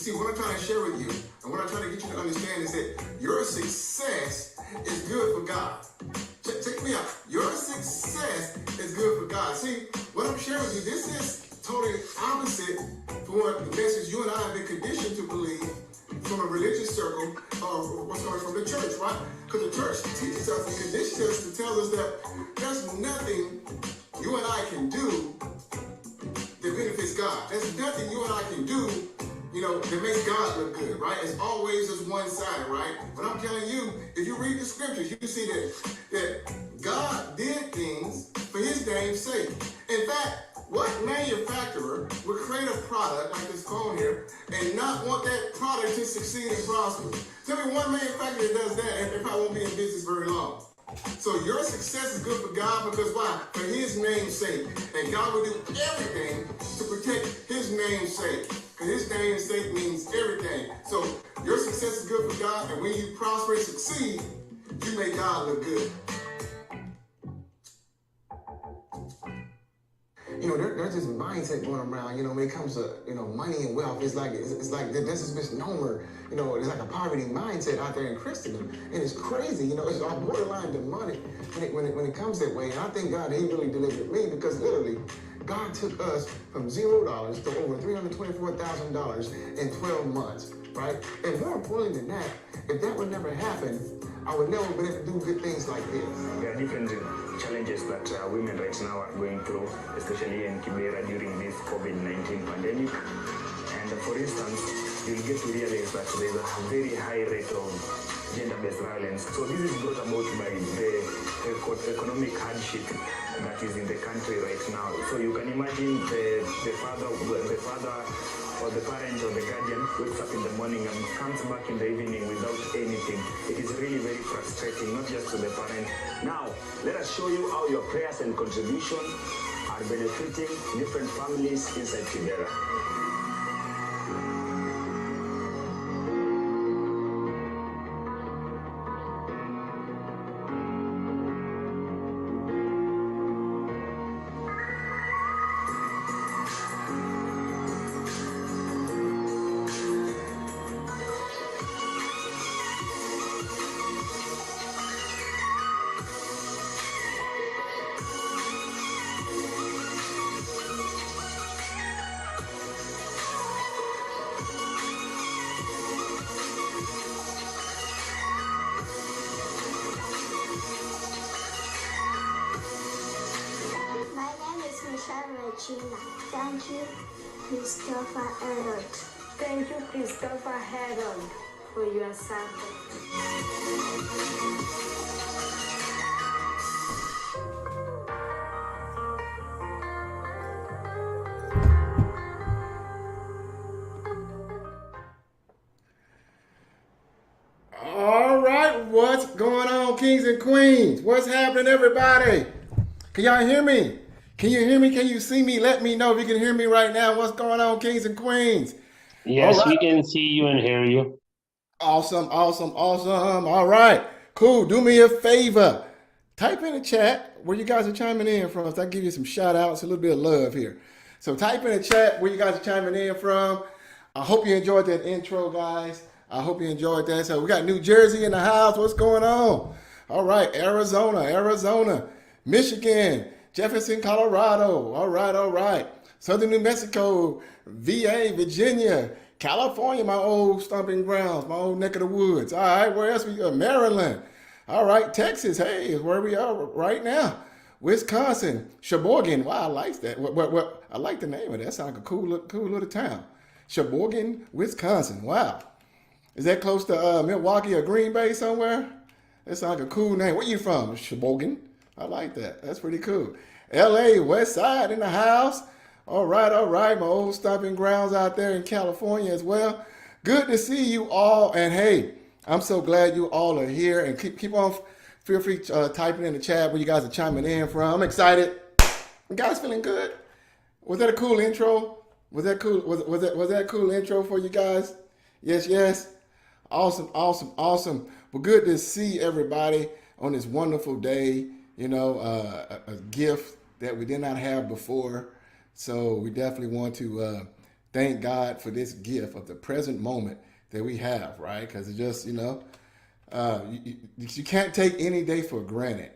See, what I'm trying to share with you, and what I'm trying to get you to understand is that your success is good for God. Check me out. Your success is good for God. See, what I'm sharing with you, this is totally opposite from what the message you and I have been conditioned to believe from a religious circle, or what's coming from the church, right? Because the church teaches us and conditions us to tell us that there's nothing you and I can do that benefits God. There's nothing you and I can do, that makes God look good, right? It's always just one side, right? But I'm telling you, if you read the scriptures, you see that God did things for his name's sake. In fact, what manufacturer would create a product like this phone here and not want that product to succeed and prosper? Tell me one manufacturer that does that and they probably won't be in business very long. So your success is good for God because why? For his name's sake. And God will do everything to protect his name's sake. Because his name's sake means everything. So your success is good for God, and when you prosper and succeed, you make God look good. There's this mindset going around, when it comes to, money and wealth. It's like there's this misnomer, it's like a poverty mindset out there in Christendom. And it's crazy, it's all borderline demonic when it comes that way. And I thank God that he really delivered me because literally, God took us from $0 to over $324,000 in 12 months, right? And more importantly than that, if that would never happen, I would never be able to do good things like this. There are different challenges that women right now are going through, especially in Kibera during this COVID-19 pandemic. And for instance, you'll get to realize that there's a very high rate of gender-based violence. So this is brought about by the economic hardship that is in the country right now. So you can imagine the father or the parent or the guardian wakes up in the morning and comes back in the evening without anything. It is really very frustrating, not just to the parent. Now, let us show you how your prayers and contribution are benefiting different families inside Kibera. Thank you, Christopher Elliott. Thank Would you please go for Harold for your sample? All right, what's going on, kings and queens? What's happening, everybody? Can y'all hear me? Can you hear me? Can you see me? Let me know if you can hear me right now. What's going on, kings and queens? Yes, All right. we can see you and hear you. Awesome, awesome, awesome. All right, cool. Do me a favor. Type in the chat where you guys are chiming in from. So I give you some shout outs, a little bit of love here. So type in the chat where you guys are chiming in from. I hope you enjoyed that intro, guys. I hope you enjoyed that. So we got New Jersey in the house. What's going on? All right, Arizona, Michigan, Jefferson, Colorado. All right. Southern New Mexico, VA, Virginia, California, my old stomping grounds, my old neck of the woods. All right, where else we go? Maryland. All right, Texas. Hey, is where we are right now. Wisconsin, Sheboygan. Wow, I like that. What? I like the name of that. That sounds like a cool little town. Sheboygan, Wisconsin. Wow. Is that close to Milwaukee or Green Bay somewhere? That sounds like a cool name. Where you from? Sheboygan. I like that. That's pretty cool. LA, West Side in the house. All right. My old stomping grounds out there in California as well. Good to see you all. And hey, I'm so glad you all are here. And keep on, feel free typing in the chat where you guys are chiming in from. I'm excited. You guys feeling good? Was that a cool intro? Was that cool? Was that cool intro for you guys? Yes. Awesome. Well, good to see everybody on this wonderful day. You know, a gift that we did not have before. So we definitely want to thank God for this gift of the present moment that we have, right? Because it's just, you can't take any day for granted,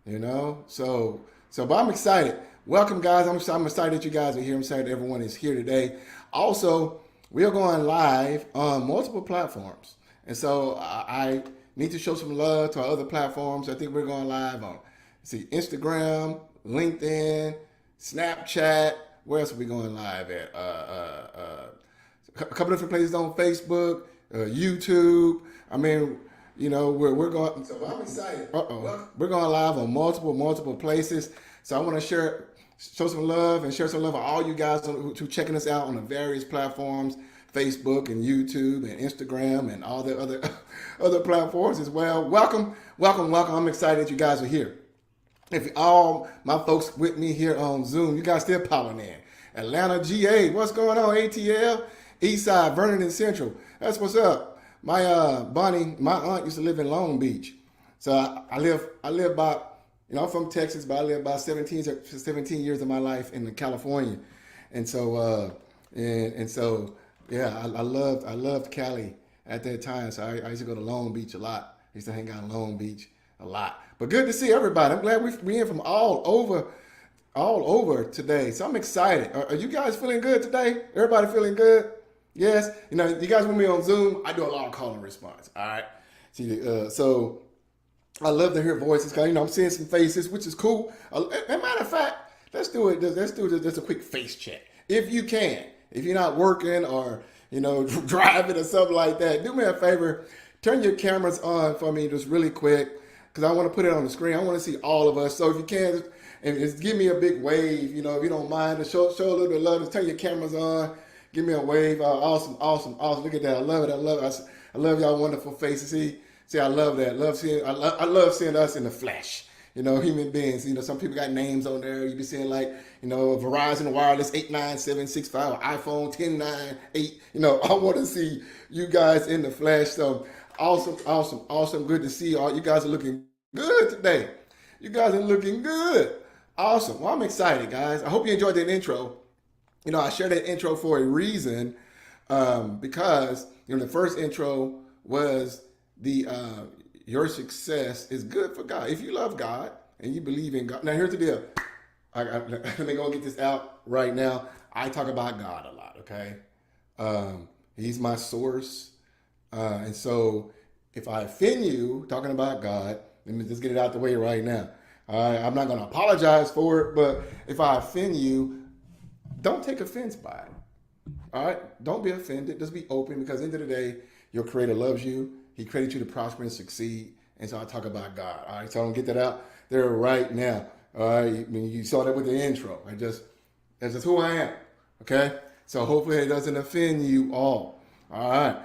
you know? So but I'm excited. Welcome, guys. I'm excited that you guys are here. I'm excited that everyone is here today. Also, we are going live on multiple platforms. And so I need to show some love to our other platforms. I think we're going live on, Instagram, LinkedIn, Snapchat. Where else are we going live at? A couple different places on Facebook, YouTube. I mean, we're going. So I'm excited. We're going live on multiple places. So I want to show some love and share some love with all you guys who checking us out on the various platforms, Facebook and YouTube and Instagram and all the other platforms as well. Welcome. I'm excited that you guys are here. If all my folks with me here on Zoom, you guys still piling in. Atlanta, GA, what's going on? ATL, Eastside, Vernon and Central. That's what's up. My Bonnie, my aunt used to live in Long Beach. So I live about, I'm from Texas, but I lived about 17 years of my life in California. And so, yeah, I loved Cali at that time. So I used to go to Long Beach a lot. I used to hang out in Long Beach a lot. But good to see everybody. I'm glad we're in from all over today. So I'm excited. Are you guys feeling good today? Everybody feeling good? Yes. You guys with me on Zoom, I do a lot of call and response. All right. So I love to hear voices. Cause I'm seeing some faces, which is cool. As a matter of fact, let's do it. Let's do just a quick face check. If you can, if you're not working or, driving or something like that, do me a favor. Turn your cameras on for me just really quick. Because I want to put it on the screen. I want to see all of us. So if you can, and just give me a big wave, if you don't mind, to show a little bit of love. Just turn your cameras on. Give me a wave. Awesome. Look at that. I love it. I love y'all wonderful faces. See, I love that. I love seeing us in the flesh. Human beings. Some people got names on there. You be seeing Verizon Wireless 89765 or iPhone 1098. I want to see you guys in the flesh. So awesome. Good to see you all. You guys are looking good today. You guys are looking good. Awesome. Well, I'm excited, guys. I hope you enjoyed that intro. I shared that intro for a reason because, the first intro was your success is good for God. If you love God and you believe in God. Now, here's the deal. Let me go get this out right now. I talk about God a lot, okay? He's my source. And so if I offend you talking about God, let me just get it out the way right now. All right, I'm not going to apologize for it, but if I offend you, don't take offense by it. All right, don't be offended. Just be open because at the end of the day, your Creator loves you. He created you to prosper and succeed. And so I talk about God. All right, so I'm gonna get that out there right now. All right, I mean, you saw that with the intro. That's just who I am. Okay, so hopefully it doesn't offend you all. All right,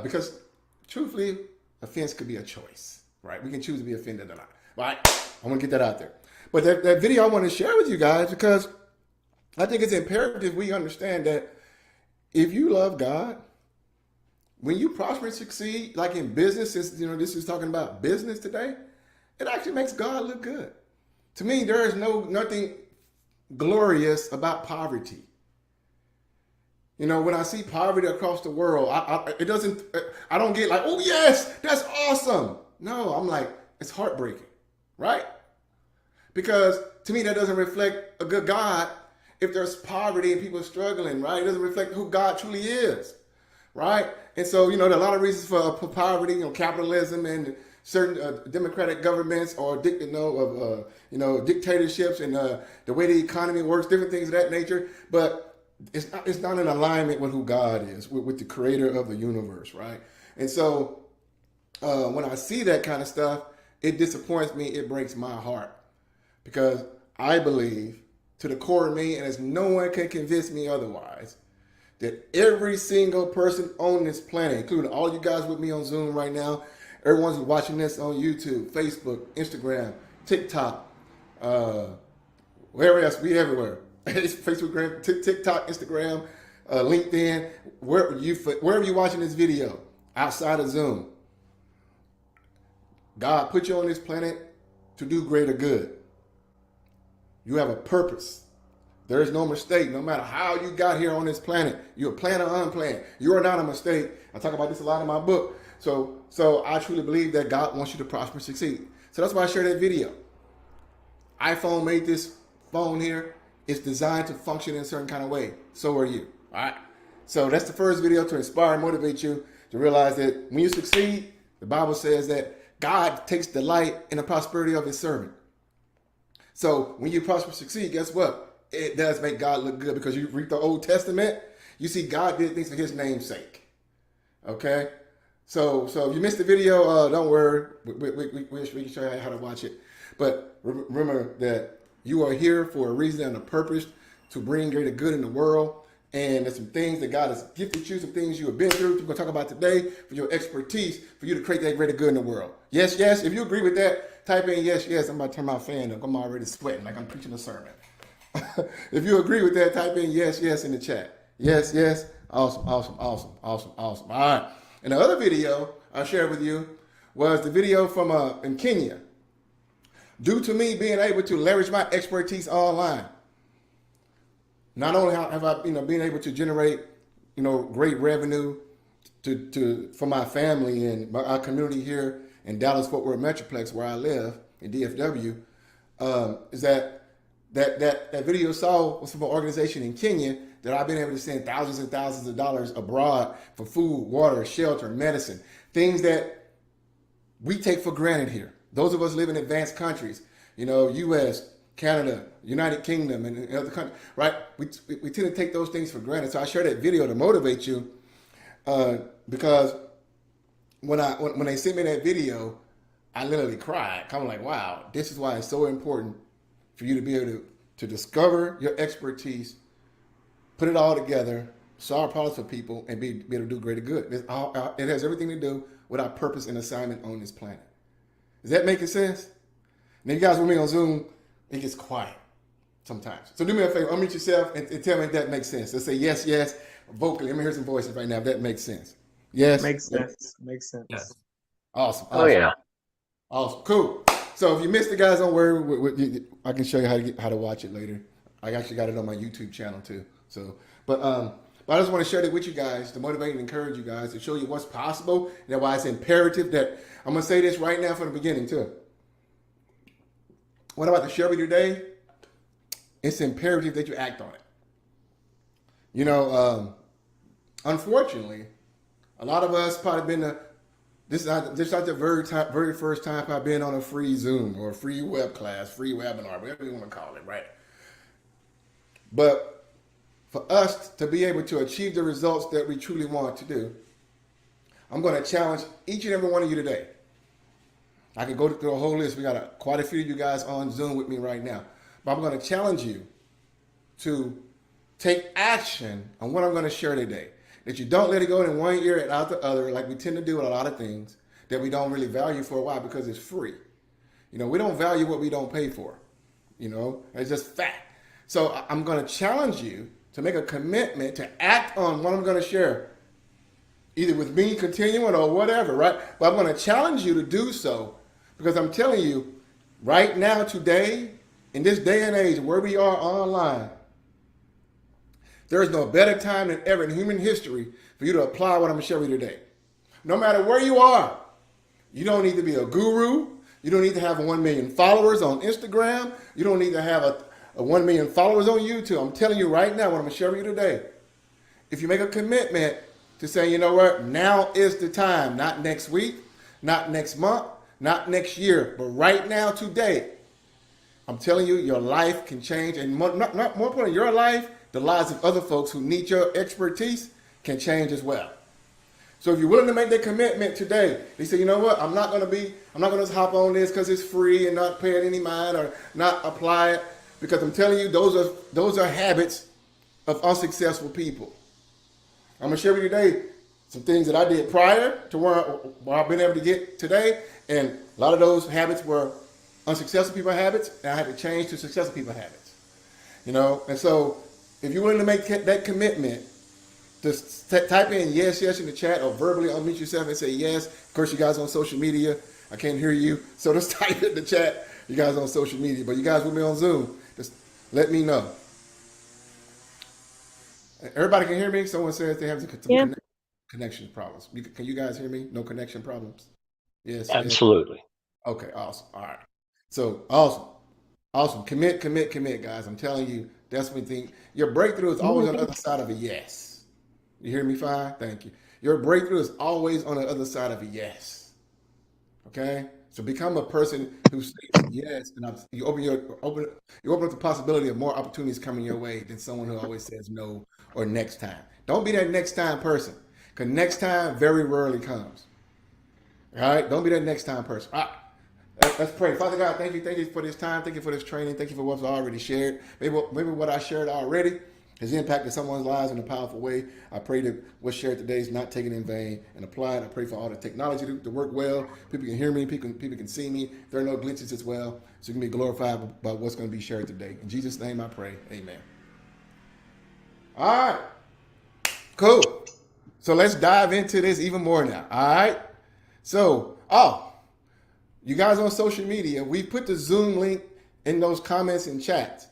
because truthfully, offense could be a choice. Right, we can choose to be offended or not. All right, I want to get that out there. But that video I want to share with you guys because I think it's imperative we understand that if you love God, when you prosper and succeed, like in business, since this is talking about business today, it actually makes God look good. To me, there is nothing glorious about poverty. When I see poverty across the world, I don't get like, oh yes, that's awesome. No, I'm like, it's heartbreaking, right? Because to me, that doesn't reflect a good God. If there's poverty and people are struggling, right? It doesn't reflect who God truly is, right? And so, there are a lot of reasons for poverty, capitalism and certain democratic governments or dictatorships and the way the economy works, different things of that nature. But it's not in alignment with who God is, with the creator of the universe, right? And so when I see that kind of stuff, it disappoints me. It breaks my heart because I believe to the core of me, and as no one can convince me otherwise, that every single person on this planet, including all you guys with me on Zoom right now, everyone's watching this on YouTube, Facebook, Instagram, TikTok, wherever else, we everywhere. Facebook, TikTok, Instagram, LinkedIn, wherever you're watching this video, outside of Zoom. God put you on this planet to do greater good. You have a purpose. There is no mistake. No matter how you got here on this planet, you're planned or unplanned. You are not a mistake. I talk about this a lot in my book. So I truly believe that God wants you to prosper and succeed. So that's why I shared that video. iPhone made this phone here. It's designed to function in a certain kind of way. So are you. All right. So that's the first video to inspire and motivate you to realize that when you succeed, the Bible says that God takes delight in the prosperity of his servant. So when you prosper and succeed, guess what? It does make God look good because you read the Old Testament, you see God did things for his name's sake. Okay? So if you missed the video, don't worry. We can show you how to watch it. But remember that you are here for a reason and a purpose to bring greater good in the world. And there's some things that God has gifted you, some things you have been through, we're going to talk about today, for your expertise, for you to create that greater good in the world. Yes, yes. If you agree with that, type in yes, yes. I'm about to turn my fan up. I'm already sweating like I'm preaching a sermon. If you agree with that, type in yes, yes in the chat. Yes, yes. Awesome, awesome, awesome, awesome, awesome. All right. And the other video I shared with you was the video from in Kenya. Due to me being able to leverage my expertise online, not only have I been able to generate great revenue for my family and our community here in Dallas-Fort Worth Metroplex where I live in DFW, is that video saw was from an organization in Kenya that I've been able to send thousands and thousands of dollars abroad for food, water, shelter, medicine, things that we take for granted here. Those of us live in advanced countries, U.S., Canada, United Kingdom, and other countries, right? We tend to take those things for granted. So I share that video to motivate you because when they sent me that video, I literally cried. Kind of like, wow, this is why it's so important for you to be able to discover your expertise, put it all together, solve problems for people, and be able to do greater good. It has everything to do with our purpose and assignment on this planet. Is that making sense? Now, you guys with me on Zoom, it gets quiet sometimes. So do me a favor, unmute yourself and tell me if that makes sense. Let's say yes, yes, vocally. Let me hear some voices right now if that makes sense. Yes? Makes sense. Makes sense. Yes. Awesome. Oh, yeah. Awesome. Cool. So if you missed it, guys, don't worry. I can show you how to watch it later. I actually got it on my YouTube channel too. So, but I just want to share that with you guys to motivate and encourage you guys to show you what's possible and why it's imperative that I'm going to say this right now from the beginning too. What I'm about to share with you today, it's imperative that you act on it. Unfortunately, a lot of us probably been this is not the very first time I've been on a free Zoom or a free web class, free webinar, whatever you want to call it, right? But for us to be able to achieve the results that we truly want to do, I'm going to challenge each and every one of you today. I can go through a whole list. We got quite a few of you guys on Zoom with me right now. But I'm going to challenge you to take action on what I'm going to share today. That you don't let it go in one ear and out the other like we tend to do with a lot of things that we don't really value for a while because it's free. You know, we don't value what we don't pay for. You know, it's just fact. So I'm going to challenge you to make a commitment to act on what I'm going to share, either with me continuing or whatever, right? But I'm going to challenge you to do so because I'm telling you, right now, today, in this day and age where we are online, there is no better time than ever in human history for you to apply what I'm going to share with you today. No matter where you are, you don't need to be a guru. You don't need to have 1 million followers on Instagram. You don't need to have a 1 million followers on YouTube. I'm telling you right now what I'm going to share with you today. If you make a commitment to say, you know what, now is the time, not next week, not next month, not next year, but right now, today, I'm telling you, your life can change. And more important, your life, the lives of other folks who need your expertise can change as well. So if you're willing to make that commitment today, you say, you know what, I'm not going to hop on this because it's free and not pay it any mind or not apply it, because I'm telling you, those are habits of unsuccessful people. I'm going to share with you today some things that I did prior to where I've been able to get today. And a lot of those habits were unsuccessful people habits, and I had to change to successful people habits. You know, and so if you're willing to make that commitment, just type in yes in the chat or verbally unmute yourself and say yes. Of course, you guys on social media, I can't hear you, so just type in the chat. You guys on social media, but you guys with me on Zoom, just let me know. Everybody can hear me? Someone says they have some connection problems. Can you guys hear me? No connection problems? Yes. Absolutely. Yes. Okay, awesome. All right. So awesome. Commit, guys. I'm telling you, that's one thing. Your breakthrough is always on the other side of a yes. You hear me fine? Thank you. Your breakthrough is always on the other side of a yes. Okay? So become a person who states yes, and you open up the possibility of more opportunities coming your way than someone who always says no or next time. Don't be that next time person, because next time very rarely comes. All right? Don't be that next time person. All right. Let's pray. Father God, thank you for this time. Thank you for this training. Thank you for what's already shared. Maybe what I shared already has impacted someone's lives in a powerful way. I pray that what's shared today is not taken in vain and applied. I pray for all the technology to work well. People can hear me. People can see me. There are no glitches as well. So you can be glorified by what's going to be shared today. In Jesus' name I pray. Amen. All right. Cool. So let's dive into this even more now. All right. So, you guys on social media, we put the Zoom link in those comments and chats.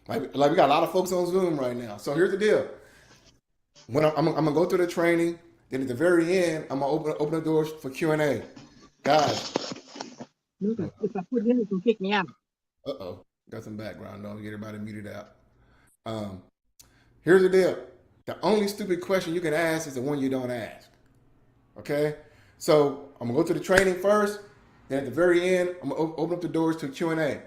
Like we got a lot of folks on Zoom right now. So here's the deal. When I'm gonna go through the training, then at the very end, I'm gonna open the doors for Q&A. Guys. If I put it in, it's gonna kick me out. Got some background noise. Get everybody muted out. Here's the deal. The only stupid question you can ask is the one you don't ask. Okay? So I'm gonna go to the training first. Then at the very end, I'm gonna open up the doors to Q&A.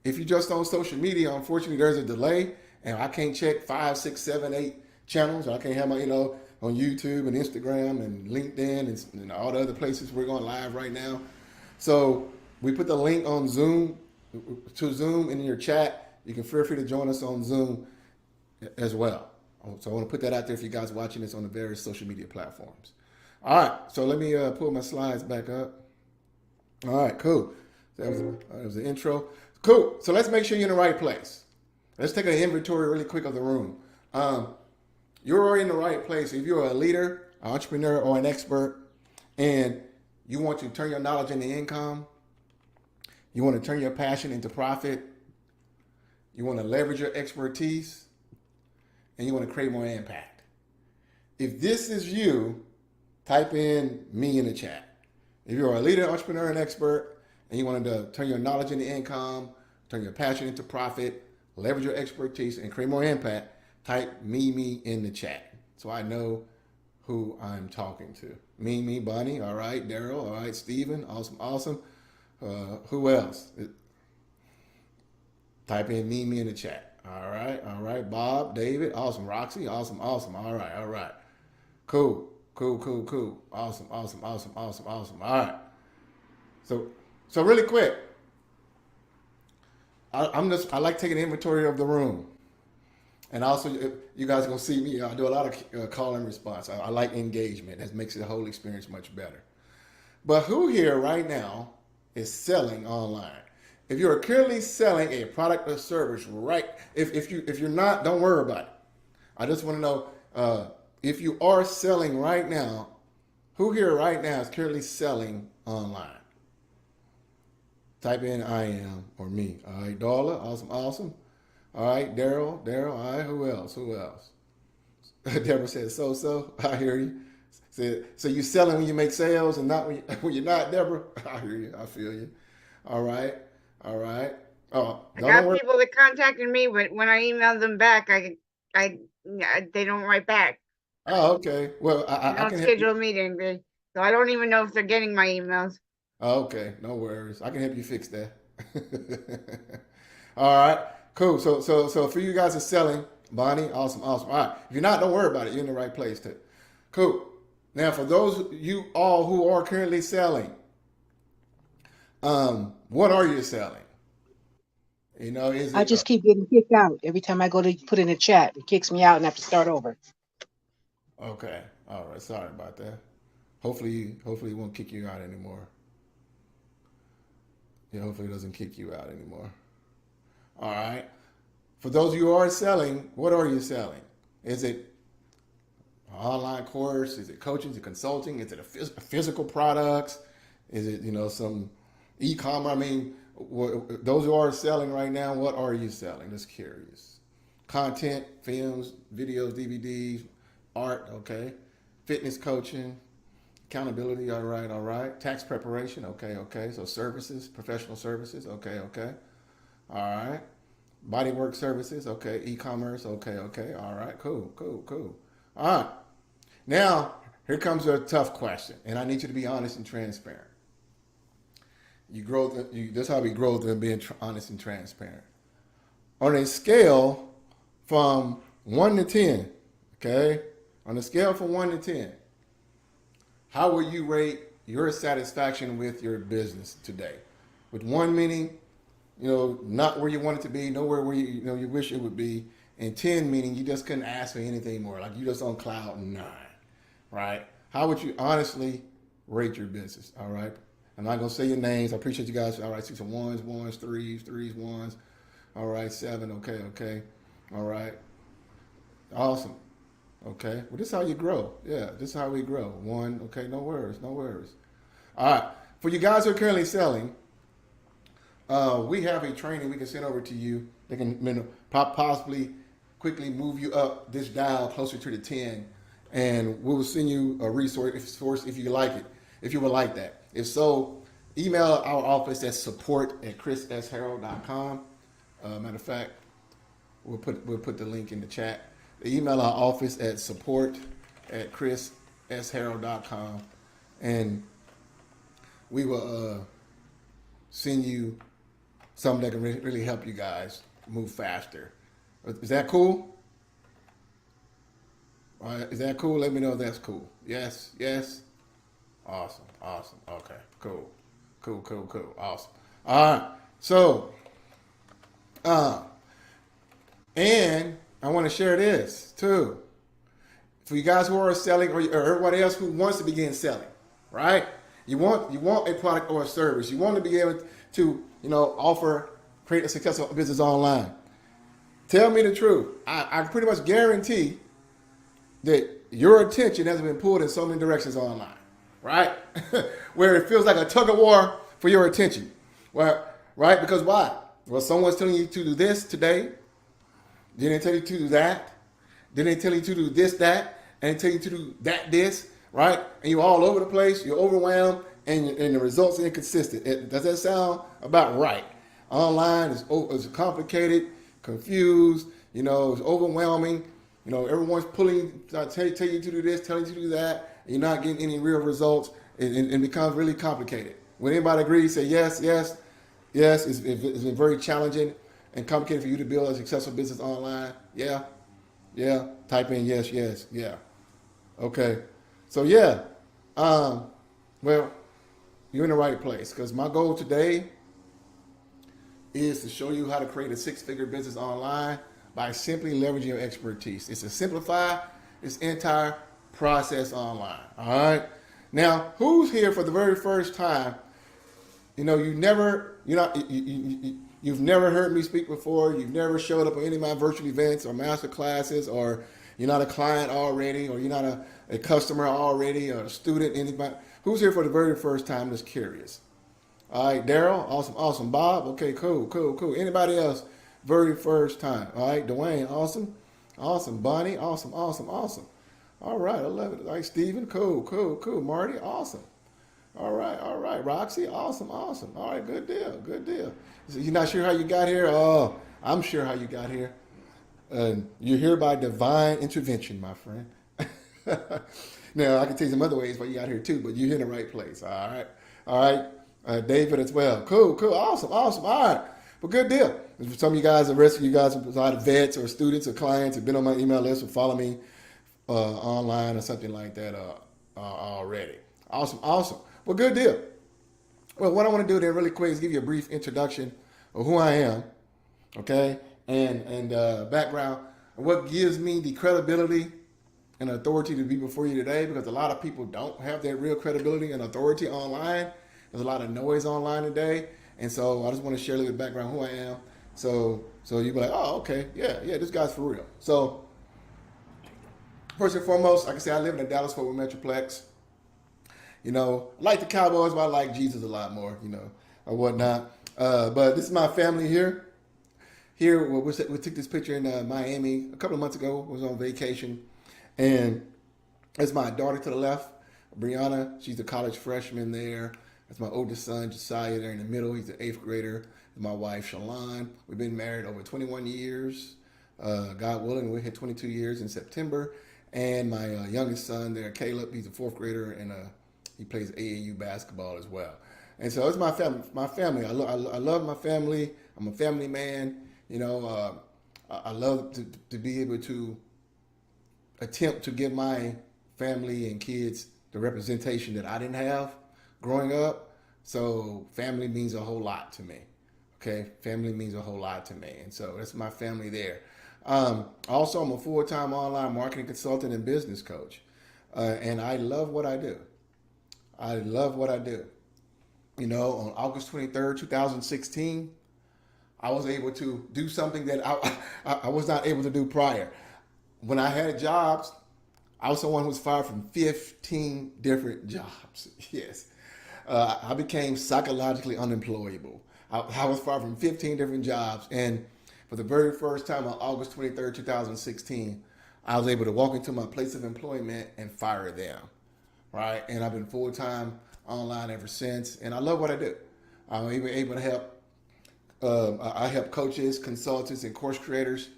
If you're just on social media, unfortunately, there's a delay, and I can't check 5, 6, 7, 8 channels. I can't have my, on YouTube and Instagram and LinkedIn and all the other places we're going live right now. So we put the link on Zoom to Zoom in your chat. You can feel free to join us on Zoom as well. So I want to put that out there if you guys are watching this on the various social media platforms. All right, so let me pull my slides back up. All right, cool. That was the intro. Cool. So let's make sure you're in the right place. Let's take an inventory really quick of the room. You're already in the right place. If you're a leader, an entrepreneur, or an expert, and you want to turn your knowledge into income, you want to turn your passion into profit, you want to leverage your expertise, and you want to create more impact. If this is you, type in me in the chat. If you're a leader, entrepreneur, and expert, and you want to turn your knowledge into income, turn your passion into profit, leverage your expertise, and create more impact, type me in the chat so I know who I'm talking to. Me, Bonnie, all right, Daryl, all right, Steven, awesome. Who else? Type in me in the chat. All right. Bob, David, awesome. Roxy, awesome. All right. Cool. Awesome. All right. So really quick, I like taking inventory of the room. And also, you guys are going to see me. I do a lot of call and response. I like engagement. That makes the whole experience much better. But who here right now is selling online? If you're currently selling a product or service, right? If you're not, don't worry about it. I just want to know if you are selling right now. Who here right now is currently selling online? Type in I am or me. All right, Darla, awesome. All right, Daryl, all right, who else? Deborah said, so, I hear you. Said, so you selling when you make sales and not when you're not, Deborah? I hear you, I feel you. All right. Oh, I got people that contacted me, but when I emailed them back, they don't write back. Oh, okay. Well, I I don't can schedule help a meeting, so I don't even know if they're getting my emails. Oh, okay, no worries. I can help you fix that. All right, cool. So for you guys that are selling, Bonnie, awesome. All right. If you're not, don't worry about it. You're in the right place too. Cool. Now, for those you all who are currently selling, what are you selling? You know, is it, I just keep getting kicked out every time I go to put in a chat. It kicks me out and I have to start over. okay. All right. Sorry about that. Hopefully it won't kick you out anymore. Yeah, hopefully it doesn't kick you out anymore. All right. For those of you who are selling, what are you selling? Is it an online course? Is it coaching? Is it consulting? Is it a physical products? Is it, some e-commerce? I mean, those who are selling right now, what are you selling? Just curious. Content, films, videos, DVDs, art, okay. Fitness coaching, accountability, all right. Tax preparation, okay. So services, professional services, okay. All right. Bodywork services, okay. E-commerce, okay. All right, cool. All right. Now, here comes a tough question, and I need you to be honest and transparent. That's how we grow through being honest and transparent. On a scale from 1 to 10, okay? On a scale from 1 to 10, how will you rate your satisfaction with your business today? With 1 meaning, not where you want it to be, nowhere where you wish it would be, and 10 meaning you just couldn't ask for anything more, like you just on cloud 9, right? How would you honestly rate your business? All right. I'm not gonna say your names. I appreciate you guys. All right, see some ones, threes, ones. All right, 7. Okay. All right. Awesome. Okay. Well, this is how you grow. Yeah, this is how we grow. 1. Okay. No worries. All right. For you guys who are currently selling, we have a training we can send over to you. They can possibly quickly move you up this dial closer to the 10, and we will send you a resource if you like it. If you would like that. If so, email our office at support@chrissharrold.com. Matter of fact, we'll put the link in the chat. Email our office at support@chrissharrold.com, and we will send you something that can really help you guys move faster. Is that cool? All right, is that cool? Let me know if that's cool. Yes. Awesome. Okay, cool. Awesome. All right. So, and I want to share this too. For you guys who are selling, or everybody else who wants to begin selling, right? You want a product or a service. You want to be able to, create a successful business online. Tell me the truth. I pretty much guarantee that your attention has been pulled in so many directions online. Right? Where it feels like a tug of war for your attention. Well, right? Because why? Well, someone's telling you to do this today. Then they tell you to do that. Then they tell you to do this, that. And they tell you to do that, this. Right? And you're all over the place. You're overwhelmed. And the results are inconsistent. Does that sound about right? Online is complicated, confused. It's overwhelming. Everyone's pulling, tell you to do this, telling you to do that. You're not getting any real results. It becomes really complicated. When anybody agrees, say yes. It's been very challenging. and complicated for you to build a successful business online? Yeah. Yeah. Type in yes, yes, yeah. Okay. So yeah. Well, you're in the right place because my goal today is to show you how to create a six-figure business online by simply leveraging your expertise. It's to simplify this entire process online. All right. Now, who's here for the very first time? You know, you've never heard me speak before. You've never showed up at any of my virtual events or master classes, or you're not a client already, or you're not a customer already, or a student. Anybody who's here for the very first time that's curious? All right, Daryl, awesome. Bob, okay, cool. Anybody else? Very first time. All right, Dwayne, awesome. Bonnie, awesome. All right, I love it. All right, Steven, cool. Marty, awesome. All right. Roxy, awesome. All right, good deal. So you're not sure how you got here? Oh, I'm sure how you got here. You're here by divine intervention, my friend. Now, I can tell you some other ways why you got here too, but you're in the right place. All right. David as well. Cool. Awesome. All right. Well, good deal. For some of you guys, the rest of you guys, a lot of vets or students or clients have been on my email list or follow me online or something like that already. Awesome. Well, good deal. Well, what I want to do then really quick is give you a brief introduction of who I am, okay, and background, and what gives me the credibility and authority to be before you today, because a lot of people don't have that real credibility and authority online. There's a lot of noise online today, and so I just want to share a little bit of background who I am. So you'll be like, oh, okay, yeah, this guy's for real. So first and foremost, like I said, I live in the Dallas-Fort Worth Metroplex. You know, I like the Cowboys, but I like Jesus a lot more, you know, or whatnot. But this is my family here. Here, we took this picture in Miami a couple of months ago. I was on vacation. And that's my daughter to the left, Brianna. She's a college freshman there. That's my oldest son, Josiah, there in the middle. He's an 8th grader. My wife, Shalon. We've been married over 21 years. God willing, we hit 22 years in September. And my youngest son there, Caleb, he's a 4th grader, and he plays AAU basketball as well. And so it's my family. I love my family. I'm a family man. You know, I love to be able to attempt to give my family and kids the representation that I didn't have growing up. So family means a whole lot to me. Okay, family means a whole lot to me. And so that's my family there. Also, I'm a full-time online marketing consultant and business coach. And I love what I do. You know, on August 23rd, 2016, I was able to do something that I was not able to do prior. When I had jobs, I was someone who was fired from 15 different jobs. Yes. I became psychologically unemployable. I was fired from 15 different jobs. And for the very first time on August 23rd, 2016, I was able to walk into my place of employment and fire them. Right? And I've been full-time online ever since. And I love what I do. I'm even able to help. I help coaches, consultants, and course creators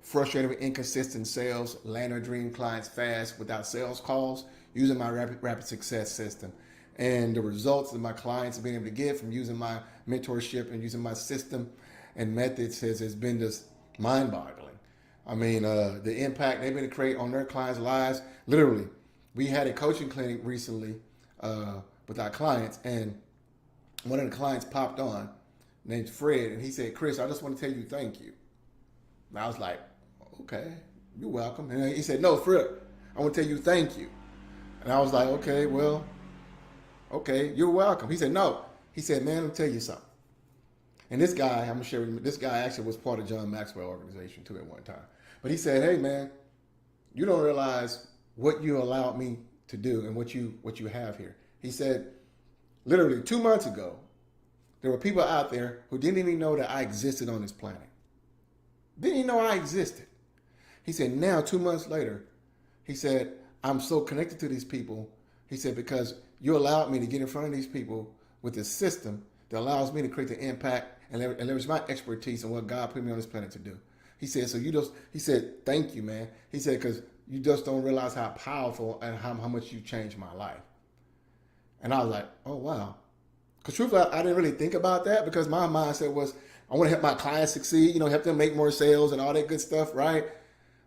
frustrated with inconsistent sales, land their dream clients fast without sales calls, using my rapid success system. And the results that my clients have been able to get from using my mentorship and using my system and methods has been just mind-boggling. I mean, the impact they've been able to create on their clients' lives. Literally, we had a coaching clinic recently with our clients, and one of the clients popped on, named Fred, and he said, "Chris, I just want to tell you thank you." And I was like, "Okay, you're welcome." And he said, "No, Fred, I want to tell you thank you." And I was like, "Okay, well, okay, you're welcome." He said, "No." He said, "Man, let me tell you something." And this guy, I'm going to share with you, this guy actually was part of John Maxwell organization too at one time. But he said, "Hey, man, you don't realize what you allowed me to do and what you have here." He said, literally 2 months ago, there were people out there who didn't even know that I existed on this planet. Didn't even know I existed. He said, now 2 months later, he said, I'm so connected to these people. He said, because you allowed me to get in front of these people with this system that allows me to create the impact and leverage my expertise and what God put me on this planet to do. He said, he said, thank you, man. He said, because you just don't realize how powerful and how much you changed my life. And I was like, oh, wow. Because truthfully, I didn't really think about that because my mindset was, I want to help my clients succeed, help them make more sales and all that good stuff, right?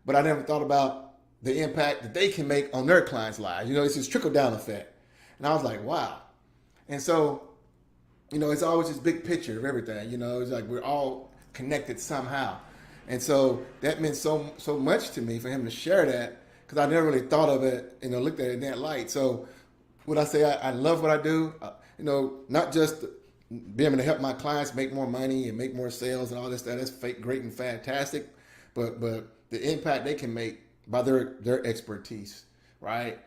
But I never thought about the impact that they can make on their clients' lives. It's this trickle down effect. And I was like, wow. And so, it's always this big picture of everything. It's like we're all connected somehow. And so that meant so much to me for him to share that, because I never really thought of it, looked at it in that light. So when I say I love what I do, not just being able to help my clients make more money and make more sales and all this stuff, that's great and fantastic, but the impact they can make by their expertise, right?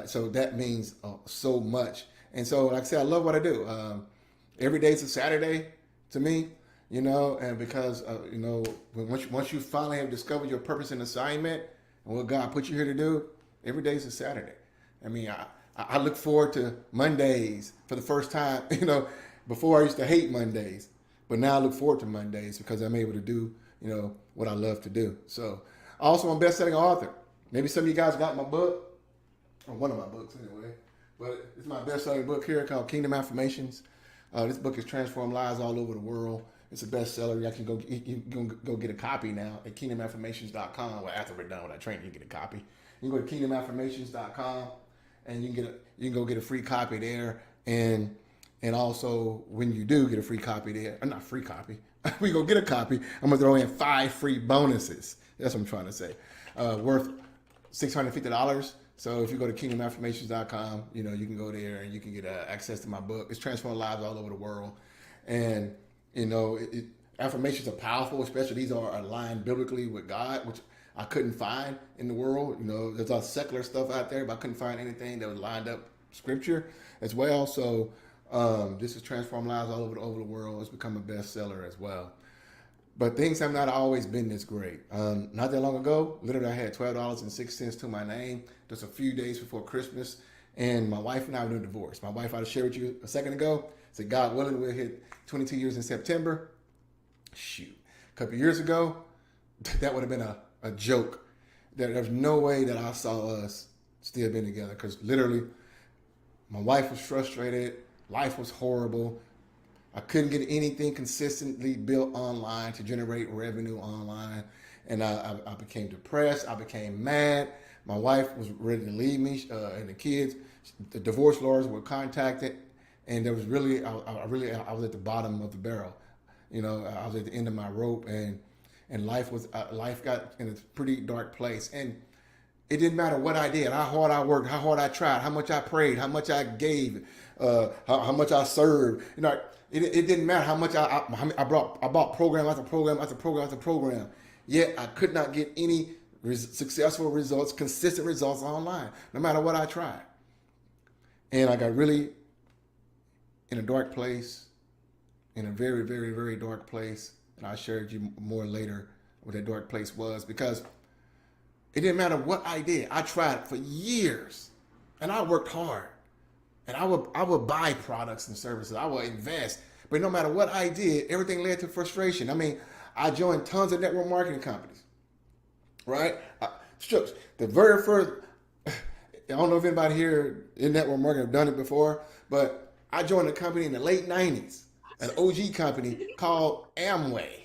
So that means so much. And so, like I said, I love what I do. Every day's a Saturday to me, and because, once you finally have discovered your purpose and assignment and what God put you here to do, every day's a Saturday. I mean, I look forward to Mondays for the first time. Before I used to hate Mondays, but now I look forward to Mondays because I'm able to do, what I love to do. So also I'm a best-selling author. Maybe some of you guys got my book, or one of my books anyway, but it's my best-selling book here called Kingdom Affirmations. This book has transformed lives all over the world. It's a bestseller. You can go get a copy now at kingdomaffirmations.com. Well, after we're done with our training, you can get a copy. You can go to kingdomaffirmations.com and you can go get a free copy there. And also, when you do get a free copy there, not free copy, we go get a copy, I'm going to throw in 5 free bonuses. That's what I'm trying to say. Worth $650. So if you go to kingdomaffirmations.com, you can go there and you can get access to my book. It's transforming lives all over the world. And, affirmations are powerful, especially these are aligned biblically with God, which I couldn't find in the world. There's a lot of secular stuff out there, but I couldn't find anything that was lined up scripture as well. So this has transformed lives all over the world. It's become a bestseller as well. But things have not always been this great. Not that long ago, literally I had $12.06 to my name just a few days before Christmas, and my wife and I were divorced. My wife, I shared with you a second ago, said, God willing, we'll hit 22 years in September. Shoot. A couple years ago, that would have been a joke. There's no way that I saw us still being together, because literally my wife was frustrated. Life was horrible. I couldn't get anything consistently built online to generate revenue online. And I became depressed. I became mad. My wife was ready to leave me, and the kids. The divorce lawyers were contacted, and there was really, I was at the bottom of the barrel. I was at the end of my rope, and life got in a pretty dark place. And it didn't matter what I did, how hard I worked, how hard I tried, how much I prayed, how much I gave, how much I served. It didn't matter how much I bought program after program after program after program. Yet I could not get any successful results, consistent results online, no matter what I tried. And I got really in a dark place, in a very, very, very dark place. And I'll share with you more later what that dark place was, because it didn't matter what I did. I tried for years, and I worked hard. And I would buy products and services. I would invest. But no matter what I did, everything led to frustration. I mean, I joined tons of network marketing companies, right? The very first, I don't know if anybody here in network marketing have done it before, but I joined a company in the late 90s, an OG company called Amway,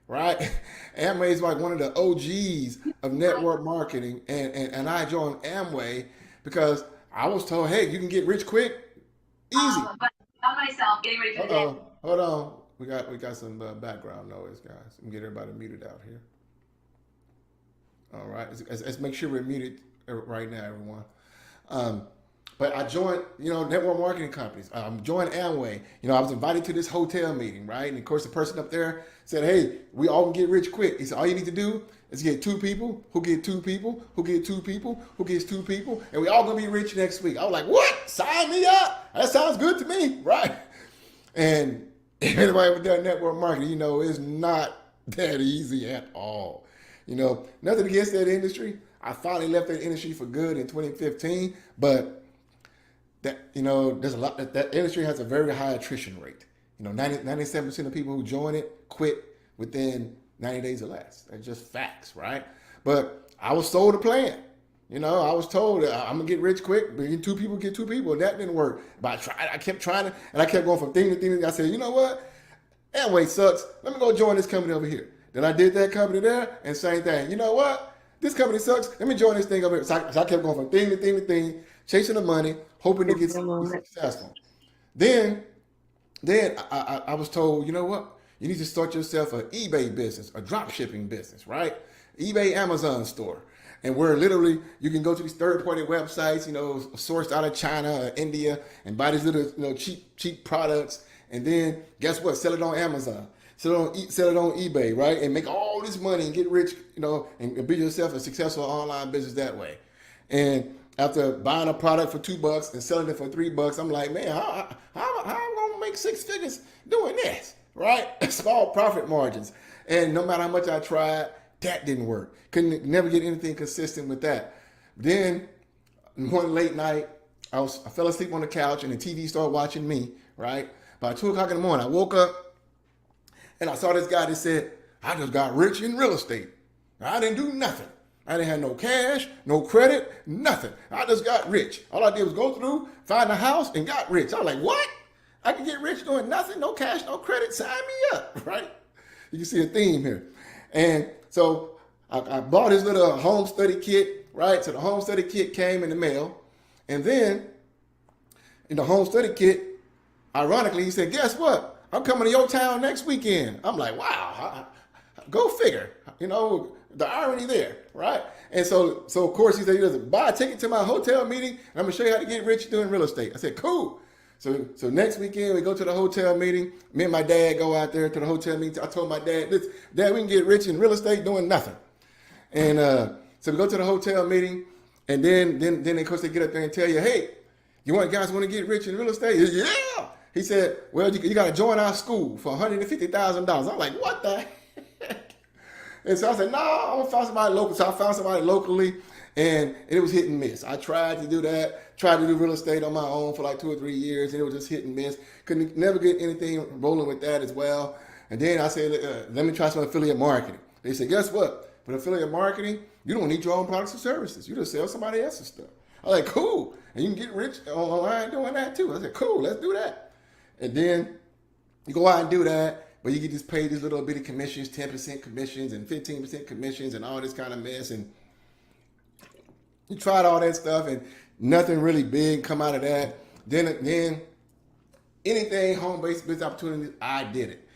right? Amway is like one of the OGs of network marketing. And I joined Amway because I was told, hey, you can get rich quick, easy. But not myself, getting ready for the day. Hold on. We got some background noise, guys. Let me get everybody muted out here. All right. Let's make sure we're muted right now, everyone. But I joined, network marketing companies. I joined Amway. I was invited to this hotel meeting, right? And of course, the person up there said, hey, we all can get rich quick. He said, all you need to do is get 2 people, who get 2 people, who get 2 people, who gets 2 people, and we all gonna be rich next week. I was like, what? Sign me up. That sounds good to me, right? And if anybody with that network marketing, it's not that easy at all. Nothing against that industry. I finally left that industry for good in 2015, but that, there's a lot, that industry has a very high attrition rate. 97% of people who join it quit within 90 days or less. That's just facts, right? But I was sold a plan. I was told I'm gonna get rich quick, bring 2 people, get 2 people, and that didn't work. But I kept trying to, and I kept going from thing to thing. I said, you know what? Amway sucks. Let me go join this company over here. Then I did that company there, and same thing. You know what? This company sucks. Let me join this thing over here. So I kept going from thing to thing to thing, chasing the money, hoping to get successful. Then I was told, you know what? You need to start yourself an eBay business, a drop shipping business, right? eBay, Amazon store. And where literally you can go to these third-party websites, sourced out of China or India, and buy these little cheap products. And then guess what? Sell it on Amazon. Sell it on eBay, right? And make all this money and get rich, and build yourself a successful online business that way. And after buying a product for $2 and selling it for $3, I'm like, man, how am I gonna make 6 figures doing this, right? Small profit margins. And no matter how much I tried, that didn't work. Couldn't never get anything consistent with that. Then one late night, I fell asleep on the couch and the TV started watching me, right? By 2 o'clock in the morning, I woke up and I saw this guy that said, I just got rich in real estate. I didn't do nothing. I didn't have no cash, no credit, nothing. I just got rich. All I did was go through, find a house, and got rich. I was like, what? I can get rich doing nothing, no cash, no credit, sign me up, right? You can see a theme here. And so I bought this little home study kit, right? So the home study kit came in the mail. And then in the home study kit, ironically, he said, guess what? I'm coming to your town next weekend. I'm like, wow, go figure. The irony there, right? And so of course, he said, buy a ticket to my hotel meeting, and I'm going to show you how to get rich doing real estate. I said, cool. So next weekend, we go to the hotel meeting. Me and my dad go out there to the hotel meeting. I told my dad, Dad, we can get rich in real estate doing nothing. And so we go to the hotel meeting, and then of course, they get up there and tell you, hey, guys want to get rich in real estate? Yeah. He said, well, you got to join our school for $150,000. I'm like, what the heck? And so I said, no, I'm going to find somebody local. So I found somebody locally, and it was hit and miss. I tried to do that, tried to do real estate on my own for like 2 or 3 years, and it was just hit and miss. Couldn't never get anything rolling with that as well. And then I said, let me try some affiliate marketing. They said, guess what? With affiliate marketing, you don't need your own products or services. You just sell somebody else's stuff. I was like, cool. And you can get rich online doing that too. I said, cool, let's do that. And then you go out and do that, but you get just paid these little bitty commissions, 10% commissions and 15% commissions and all this kind of mess. And you tried all that stuff and nothing really big come out of that. Then anything home-based business opportunities, I did it.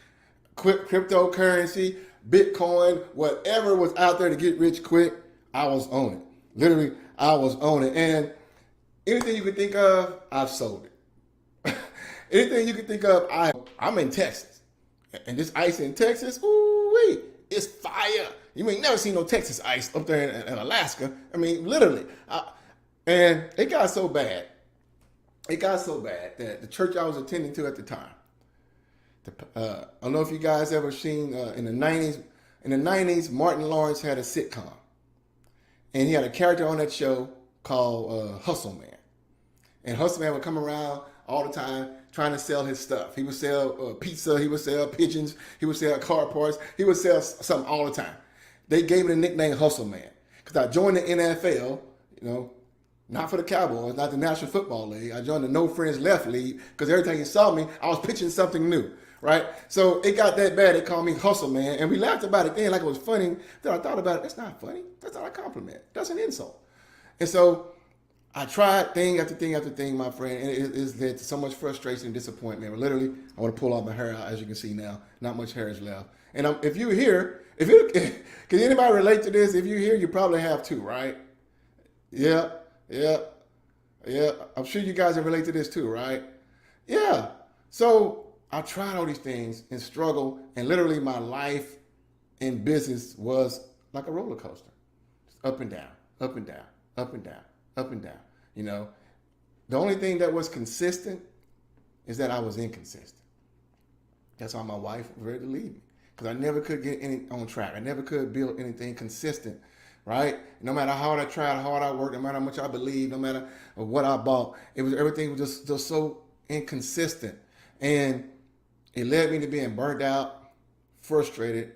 Cryptocurrency, Bitcoin, whatever was out there to get rich quick, I was on it. Literally, I was on it. And anything you could think of, I've sold it. Anything you can think of, I'm in Texas. And this ice in Texas, ooh-wee, it's fire. You ain't never seen no Texas ice up there in Alaska. I mean, literally. And it got so bad. It got so bad that the church I was attending to at the time, I don't know if you guys ever seen in the 90s, Martin Lawrence had a sitcom. And he had a character on that show called Hustle Man. And Hustle Man would come around all the time trying to sell his stuff. He would sell pizza, he would sell pigeons, he would sell car parts, he would sell something all the time. They gave me the nickname Hustle Man because I joined the NFL, not for the Cowboys, not the National Football League. I joined the No Friends Left League because every time you saw me, I was pitching something new, right? So it got that bad, they called me Hustle Man, and we laughed about it then like it was funny. Then I thought about it, that's not funny. That's not a compliment. That's an insult. And so I tried thing after thing after thing, my friend, and it led to so much frustration and disappointment. Literally, I want to pull all my hair out, as you can see now. Not much hair is left. And if you're here, can anybody relate to this? If you're here, you probably have too, right? Yeah. I'm sure you guys can relate to this too, right? Yeah. So I tried all these things and struggled, and literally my life in business was like a roller coaster. Up and down, up and down, up and down, up and down. The only thing that was consistent is that I was inconsistent. That's why my wife was ready to leave me, because I never could get any on track. I never could build anything consistent, right? No matter how hard I tried, how hard I worked, no matter how much I believed, no matter what I bought, everything was just so inconsistent. And it led me to being burnt out, frustrated,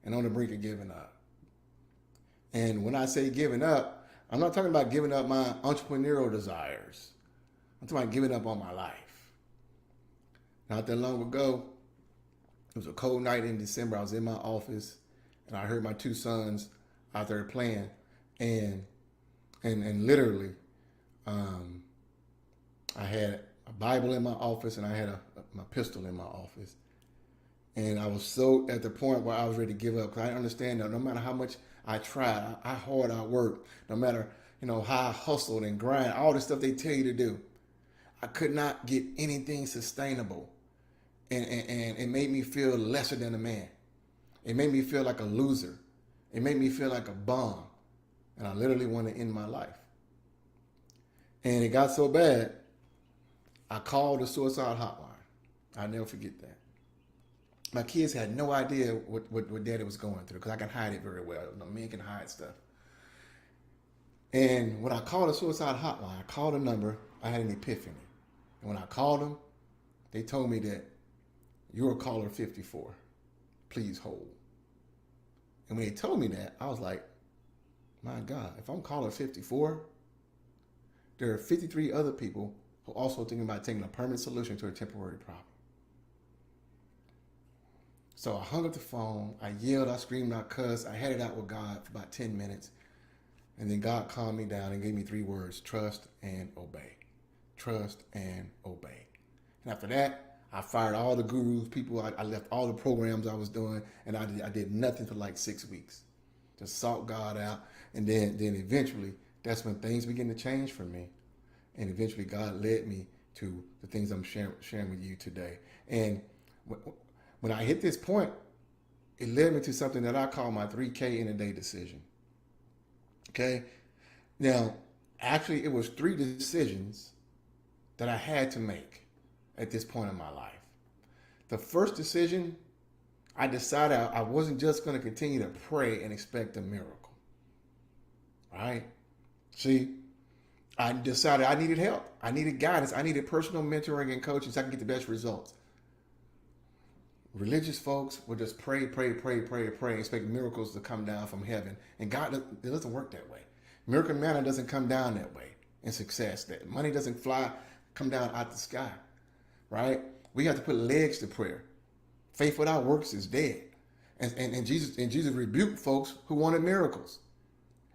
and on the brink of giving up. And when I say giving up, I'm not talking about giving up my entrepreneurial desires. I'm talking about giving up on my life. Not that long ago, It was a cold night in December. I was in my office, and I heard my two sons out there playing, and literally, I had a Bible in my office, and I had my pistol in my office. And I was so at the point where I was ready to give up, because I understand that no matter how much I tried, how hard I worked, no matter, how I hustled and grind, all the stuff they tell you to do, I could not get anything sustainable. And it made me feel lesser than a man. It made me feel like a loser. It made me feel like a bum. And I literally wanted to end my life. And it got so bad, I called the suicide hotline. I'll never forget that. My kids had no idea what daddy was going through, because I can hide it very well. Men can hide stuff. And when I called the suicide hotline, I called a number, I had an epiphany. And when I called them, they told me that you're caller 54. Please hold. And when they told me that, I was like, my God, if I'm caller 54, there are 53 other people who are also thinking about taking a permanent solution to a temporary problem. So I hung up the phone, I yelled, I screamed, I cussed, I had it out with God for about 10 minutes. And then God calmed me down and gave me 3 words: trust and obey. Trust and obey. And after that, I fired all the gurus, people. I left all the programs I was doing, and I did nothing for like 6 weeks. Just sought God out. And then eventually, that's when things began to change for me. And eventually God led me to the things I'm sharing with you today. And when I hit this point, it led me to something that I call my 3K in a day decision. Okay? Now, actually, it was 3 decisions that I had to make at this point in my life. The first decision, I decided I wasn't just going to continue to pray and expect a miracle. Right? See, I decided I needed help. I needed guidance. I needed personal mentoring and coaching so I can get the best results. Religious folks will just pray, and expect miracles to come down from heaven. And God, it doesn't work that way. Miracle manna doesn't come down that way in success. That money doesn't come down out the sky. Right? We have to put legs to prayer. Faith without works is dead. And Jesus rebuked folks who wanted miracles.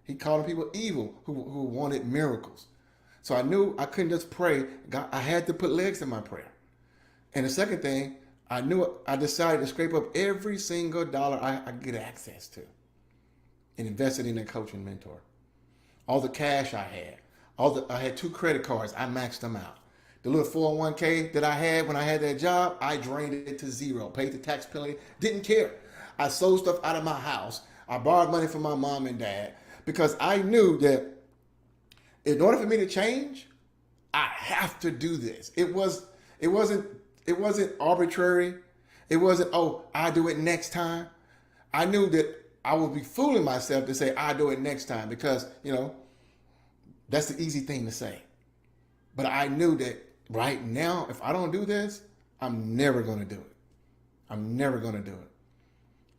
He called people evil who wanted miracles. So I knew I couldn't just pray. I had to put legs in my prayer. And the second thing, I decided to scrape up every single dollar I could get access to and invest it in a coaching mentor. All the cash I had, I had 2 credit cards, I maxed them out. The little 401k that I had when I had that job, I drained it to zero, paid the tax penalty, didn't care. I sold stuff out of my house. I borrowed money from my mom and dad because I knew that in order for me to change, I have to do this. It wasn't arbitrary. It wasn't, I'll do it next time. I knew that I would be fooling myself to say, I'll do it next time because, that's the easy thing to say. But I knew that right now, if I don't do this, I'm never going to do it. I'm never going to do it.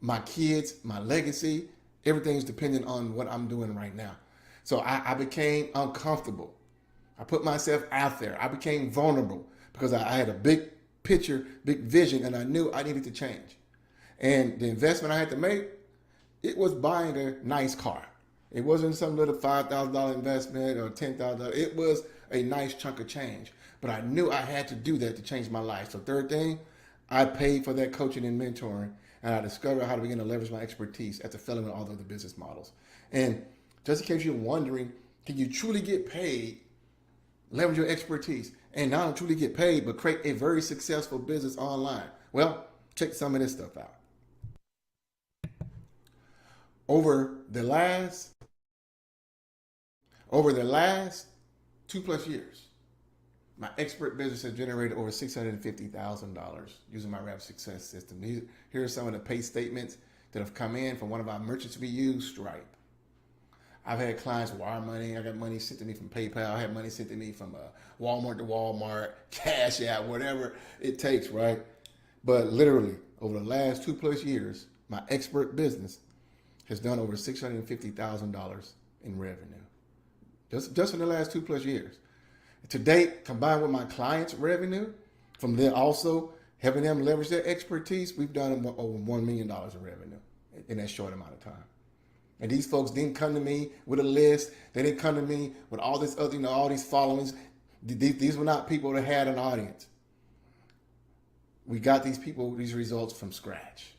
My kids, my legacy, everything's dependent on what I'm doing right now. So I became uncomfortable. I put myself out there. I became vulnerable because I had a big picture, big vision, and I knew I needed to change. And the investment I had to make, it was buying a nice car. It wasn't some little $5,000 investment or $10,000. It was a nice chunk of change. But I knew I had to do that to change my life. So third thing, I paid for that coaching and mentoring, and I discovered how to begin to leverage my expertise after failing with all the other business models. And just in case you're wondering, can you truly get paid, leverage your expertise, and not only truly get paid, but create a very successful business online? Well, check some of this stuff out. Over the last 2+ years, my expert business has generated over $650,000 using my Rapid Success system. Here are some of the pay statements that have come in from one of our merchants we use, Stripe. I've had clients wire money. I got money sent to me from PayPal. I had money sent to me from Walmart to Walmart, Cash App, whatever it takes, right? But literally, over the last 2+ years, my expert business has done over $650,000 in revenue. Just in the last 2+ years. To date, combined with my clients' revenue, from there also Helping them leverage their expertise, we've done over $1 million in revenue in that short amount of time. And these folks didn't come to me with a list. They didn't come to me with all this other, all these followings. These were not people that had an audience. We got these people, these results from scratch.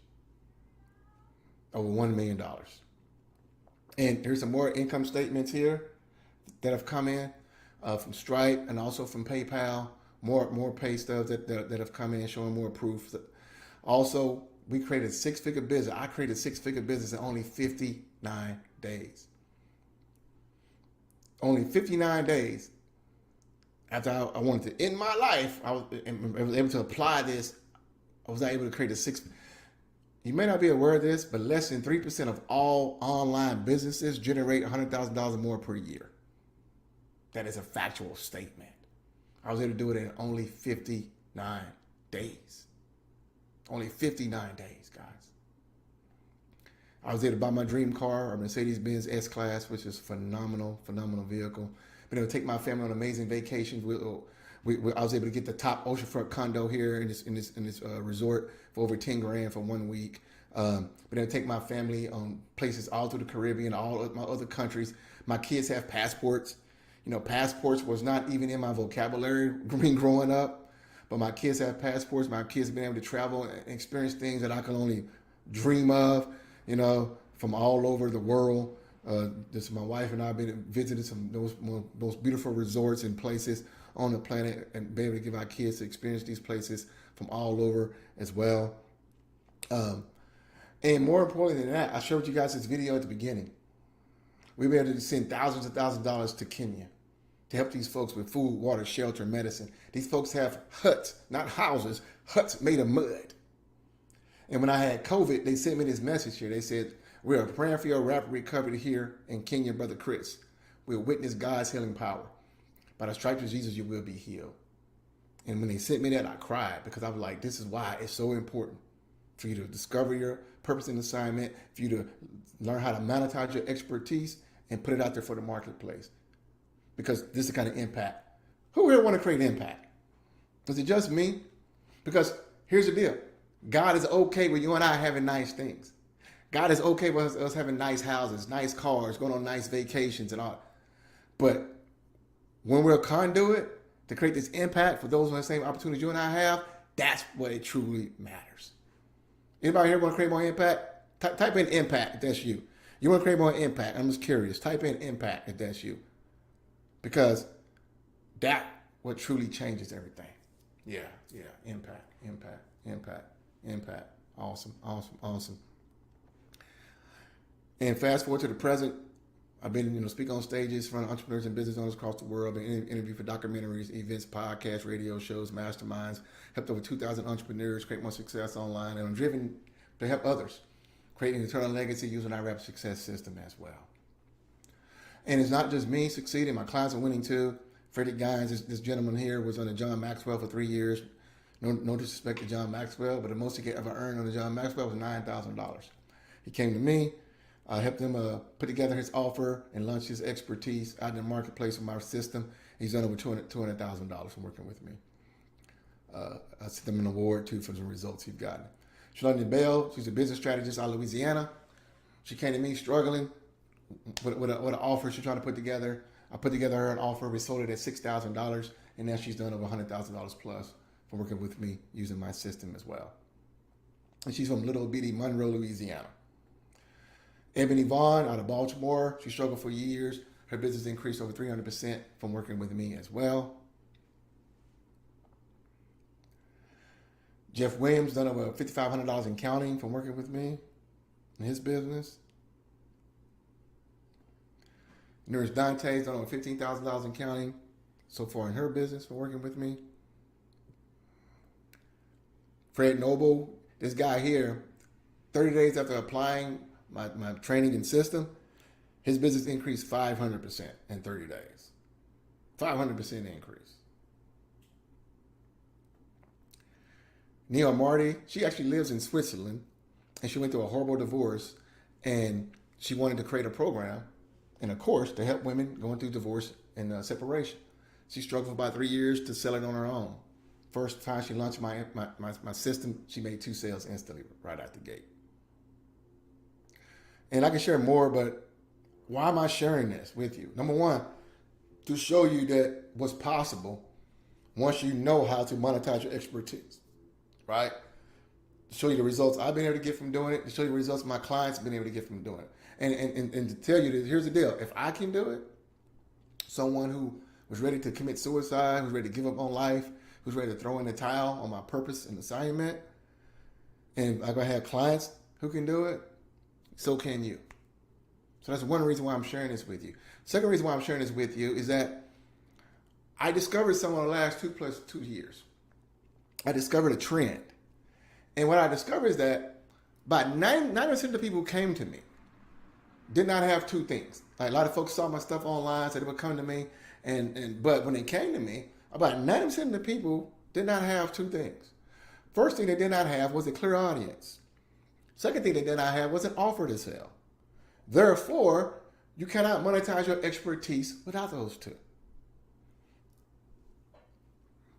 Over $1 million. And here's some more income statements here that have come in from Stripe and also from PayPal. More pay stubs that have come in showing more proof. Also, we created a six-figure business. I created a six-figure business in only 59 days. Only 59 days after I wanted to end my life, I was able to apply this. I was able to create a six. You may not be aware of this, but less than 3% of all online businesses generate $100,000 or more per year. That is a factual statement. I was able to do it in only 59 days. Only 59 days, guys. I was able to buy my dream car, a Mercedes-Benz S-Class, which is phenomenal vehicle. Been able to take my family on amazing vacations. I was able to get the top oceanfront condo here in this resort for over 10 grand for 1 week. Been able to take my family on places all through the Caribbean, all of my other countries. My kids have passports. Passports was not even in my vocabulary growing up, but my kids have passports. My kids have been able to travel and experience things that I can only dream of, from all over the world. My wife and I have been visiting some most beautiful resorts and places on the planet, and be able to give our kids to experience these places from all over as well. And more importantly than that, I showed you guys this video at the beginning. We've been able to send thousands of dollars to Kenya to help these folks with food, water, shelter, medicine. These folks have huts, not houses, huts made of mud. And when I had COVID, they sent me this message here. They said, "We are praying for your rapid recovery here in Kenya, Brother Chris. We'll witness God's healing power. By the stripes of Jesus, you will be healed." And when they sent me that, I cried, because I was like, this is why it's so important for you to discover your purpose and assignment, for you to learn how to monetize your expertise and put it out there for the marketplace. Because this is the kind of impact. Who here want to create impact? Is it just me? Because here's the deal. God is okay with you and I having nice things. God is okay with us having nice houses, nice cars, going on nice vacations and all. But when we're a conduit to create this impact for those with the same opportunities you and I have, that's what it truly matters. Anybody here want to create more impact? Type in impact if that's you. You want to create more impact? I'm just curious. Type in impact if that's you. Because that's what truly changes everything. Yeah. Impact. Awesome. And fast forward to the present, I've been, speaking on stages in front of entrepreneurs and business owners across the world. Been interviewed for documentaries, events, podcasts, radio shows, masterminds. Helped over 2,000 entrepreneurs create more success online, and I'm driven to help others create an eternal legacy using our Rapid Success system as well. And it's not just me succeeding; my clients are winning too. Freddie Gines, this gentleman here, was under John Maxwell for 3 years. No disrespect to John Maxwell, but the most he could ever earn under John Maxwell was $9,000. He came to me. I helped him put together his offer and launch his expertise out in the marketplace with my system. He's done over $200,000 from working with me. I sent him an award too for the results he's gotten. Shalani Bell, she's a business strategist out of Louisiana. She came to me struggling with an offer she's trying to put together. I put together her an offer. We sold it at $6,000, and now she's done over $100,000 plus from working with me using my system as well. And she's from little bitty Monroe, Louisiana. Ebony Vaughn out of Baltimore. She struggled for years. Her business increased over 300% from working with me as well. Jeff Williams done over $5,500 in counting from working with me in his business. Nurse Dante's done over $15,000 in counting so far in her business from working with me. Fred Noble, this guy here, 30 days after applying my training and system, his business increased 500% in 30 days. 500% increase. Neil Marty, she actually lives in Switzerland, and she went through a horrible divorce, and she wanted to create a program and a course to help women going through divorce and separation. She struggled for about 3 years to sell it on her own. first time she launched my system, she made 2 sales instantly right out the gate. And I can share more, but why am I sharing this with you? Number one, to show you that what's possible once you know how to monetize your expertise, right? To show you the results I've been able to get from doing it, to show you the results my clients have been able to get from doing it. And to tell you that here's the deal. If I can do it, someone who was ready to commit suicide, who's ready to give up on life, who's ready to throw in the towel on my purpose and assignment, and I'm going to have clients who can do it, so can you. So that's one reason why I'm sharing this with you. Second reason why I'm sharing this with you is that I discovered something in the last 2 years. I discovered a trend. And what I discovered is that about 90% of the people who came to me did not have 2 things. Like a lot of folks saw my stuff online, said they would come to me, but when they came to me, about 90% of the people did not have 2 things. First thing they did not have was a clear audience. Second thing they did not have was an offer to sell. Therefore, you cannot monetize your expertise without those 2.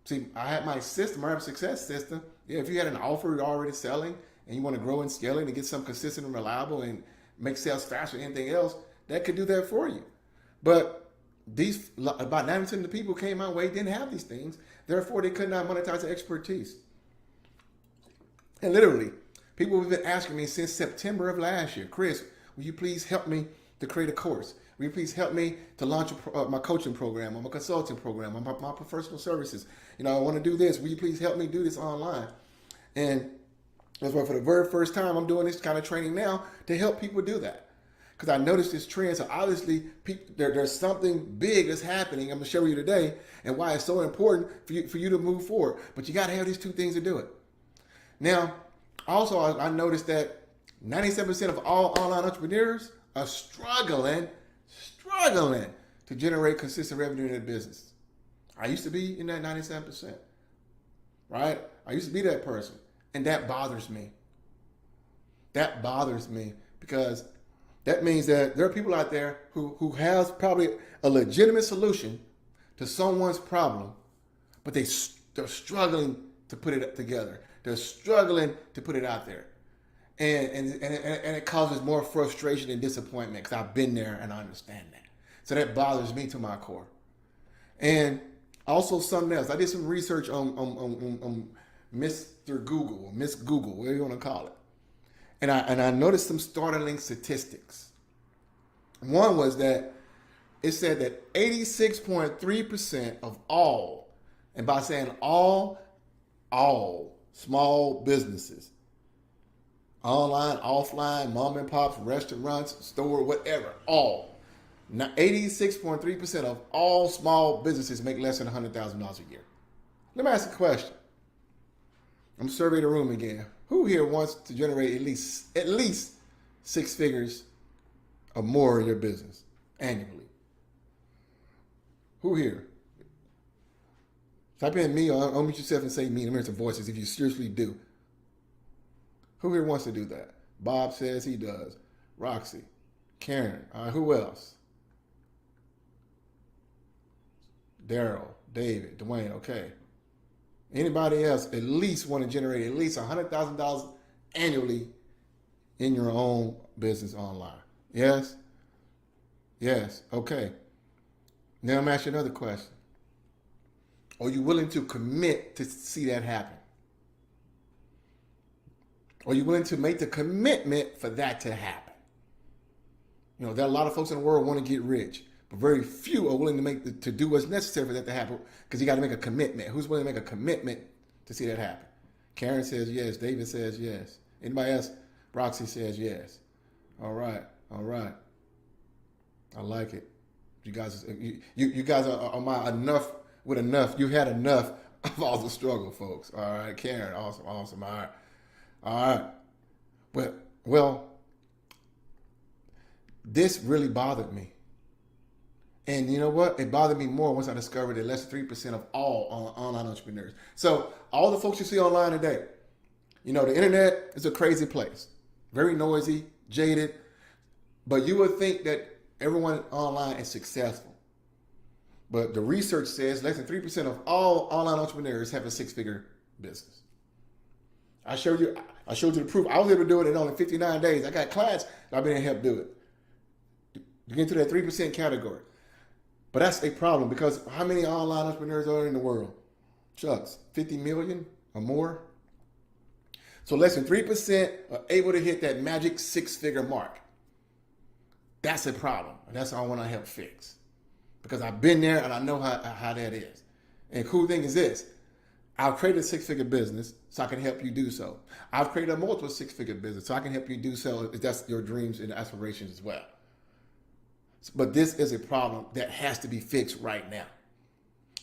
See, I had my system, my success system. Yeah, if you had an offer you're already selling and you want to grow and scale it and get something consistent and reliable and make sales faster than anything else, that could do that for you. But about 90% of the people who came my way didn't have these things. Therefore, they could not monetize their expertise. And literally, people have been asking me since September of last year, Chris, will you please help me to create a course? Will you please help me to launch my coaching program or my consulting program or my professional services? I want to do this. Will you please help me do this online? And that's why for the very first time, I'm doing this kind of training now to help people do that. Because I noticed this trend. So obviously, there's something big that's happening. I'm going to show you today and why it's so important for you to move forward. But you got to have these 2 things to do it. Now, also, I noticed that 97% of all online entrepreneurs are struggling to generate consistent revenue in their business. I used to be in that 97%, right? I used to be that person, and that bothers me. That bothers me because that means that there are people out there who has probably a legitimate solution to someone's problem, but they're struggling to put it together. They're struggling to put it out there. And it causes more frustration and disappointment because I've been there and I understand that. So that bothers me to my core. And also something else. I did some research on Mr. Google, or Miss Google, whatever you want to call it. And I noticed some startling statistics. One was that it said that 86.3% of all, and by saying all small businesses, online, offline, mom and pops, restaurants, store, whatever, all. Now, 86.3% of all small businesses make less than $100,000 a year. Let me ask a question. I'm going to survey the room again. Who here wants to generate at least 6 figures or more in your business annually? Who here? Type in me or unmute yourself and say me and hear some voices if you seriously do. Who here wants to do that? Bob says he does. Roxy, Karen, who else? Daryl, David, Dwayne, okay. Anybody else at least want to generate at least $100,000 annually in your own business online? Yes? Yes, okay. Now I'm going to ask you another question. Are you willing to commit to see that happen? Are you willing to make the commitment for that to happen? There are a lot of folks in the world who want to get rich, but very few are willing to do what's necessary for that to happen because you got to make a commitment. Who's willing to make a commitment to see that happen? Karen says yes. David says yes. Anybody else? Roxy says yes. All right. I like it. You guys are my enough with enough. You had enough of all the struggle, folks. All right, Karen, awesome. All right. Well, this really bothered me. And you know what? It bothered me more once I discovered that less than 3% of all online entrepreneurs. So all the folks you see online today, the internet is a crazy place. Very noisy, jaded. But you would think that everyone online is successful. But the research says less than 3% of all online entrepreneurs have a six-figure business. I showed you the proof. I was able to do it in only 59 days. I got clients that I've been able to help do it. You get into that 3% category. But that's a problem because how many online entrepreneurs are in the world? Shucks, 50 million or more? So less than 3% are able to hit that magic six-figure mark. That's a problem. And that's what I want to help fix. Because I've been there and I know how that is. And the cool thing is this. I've created a six-figure business so I can help you do so. I've created a multiple six-figure business so I can help you do so if that's your dreams and aspirations as well. But this is a problem that has to be fixed right now.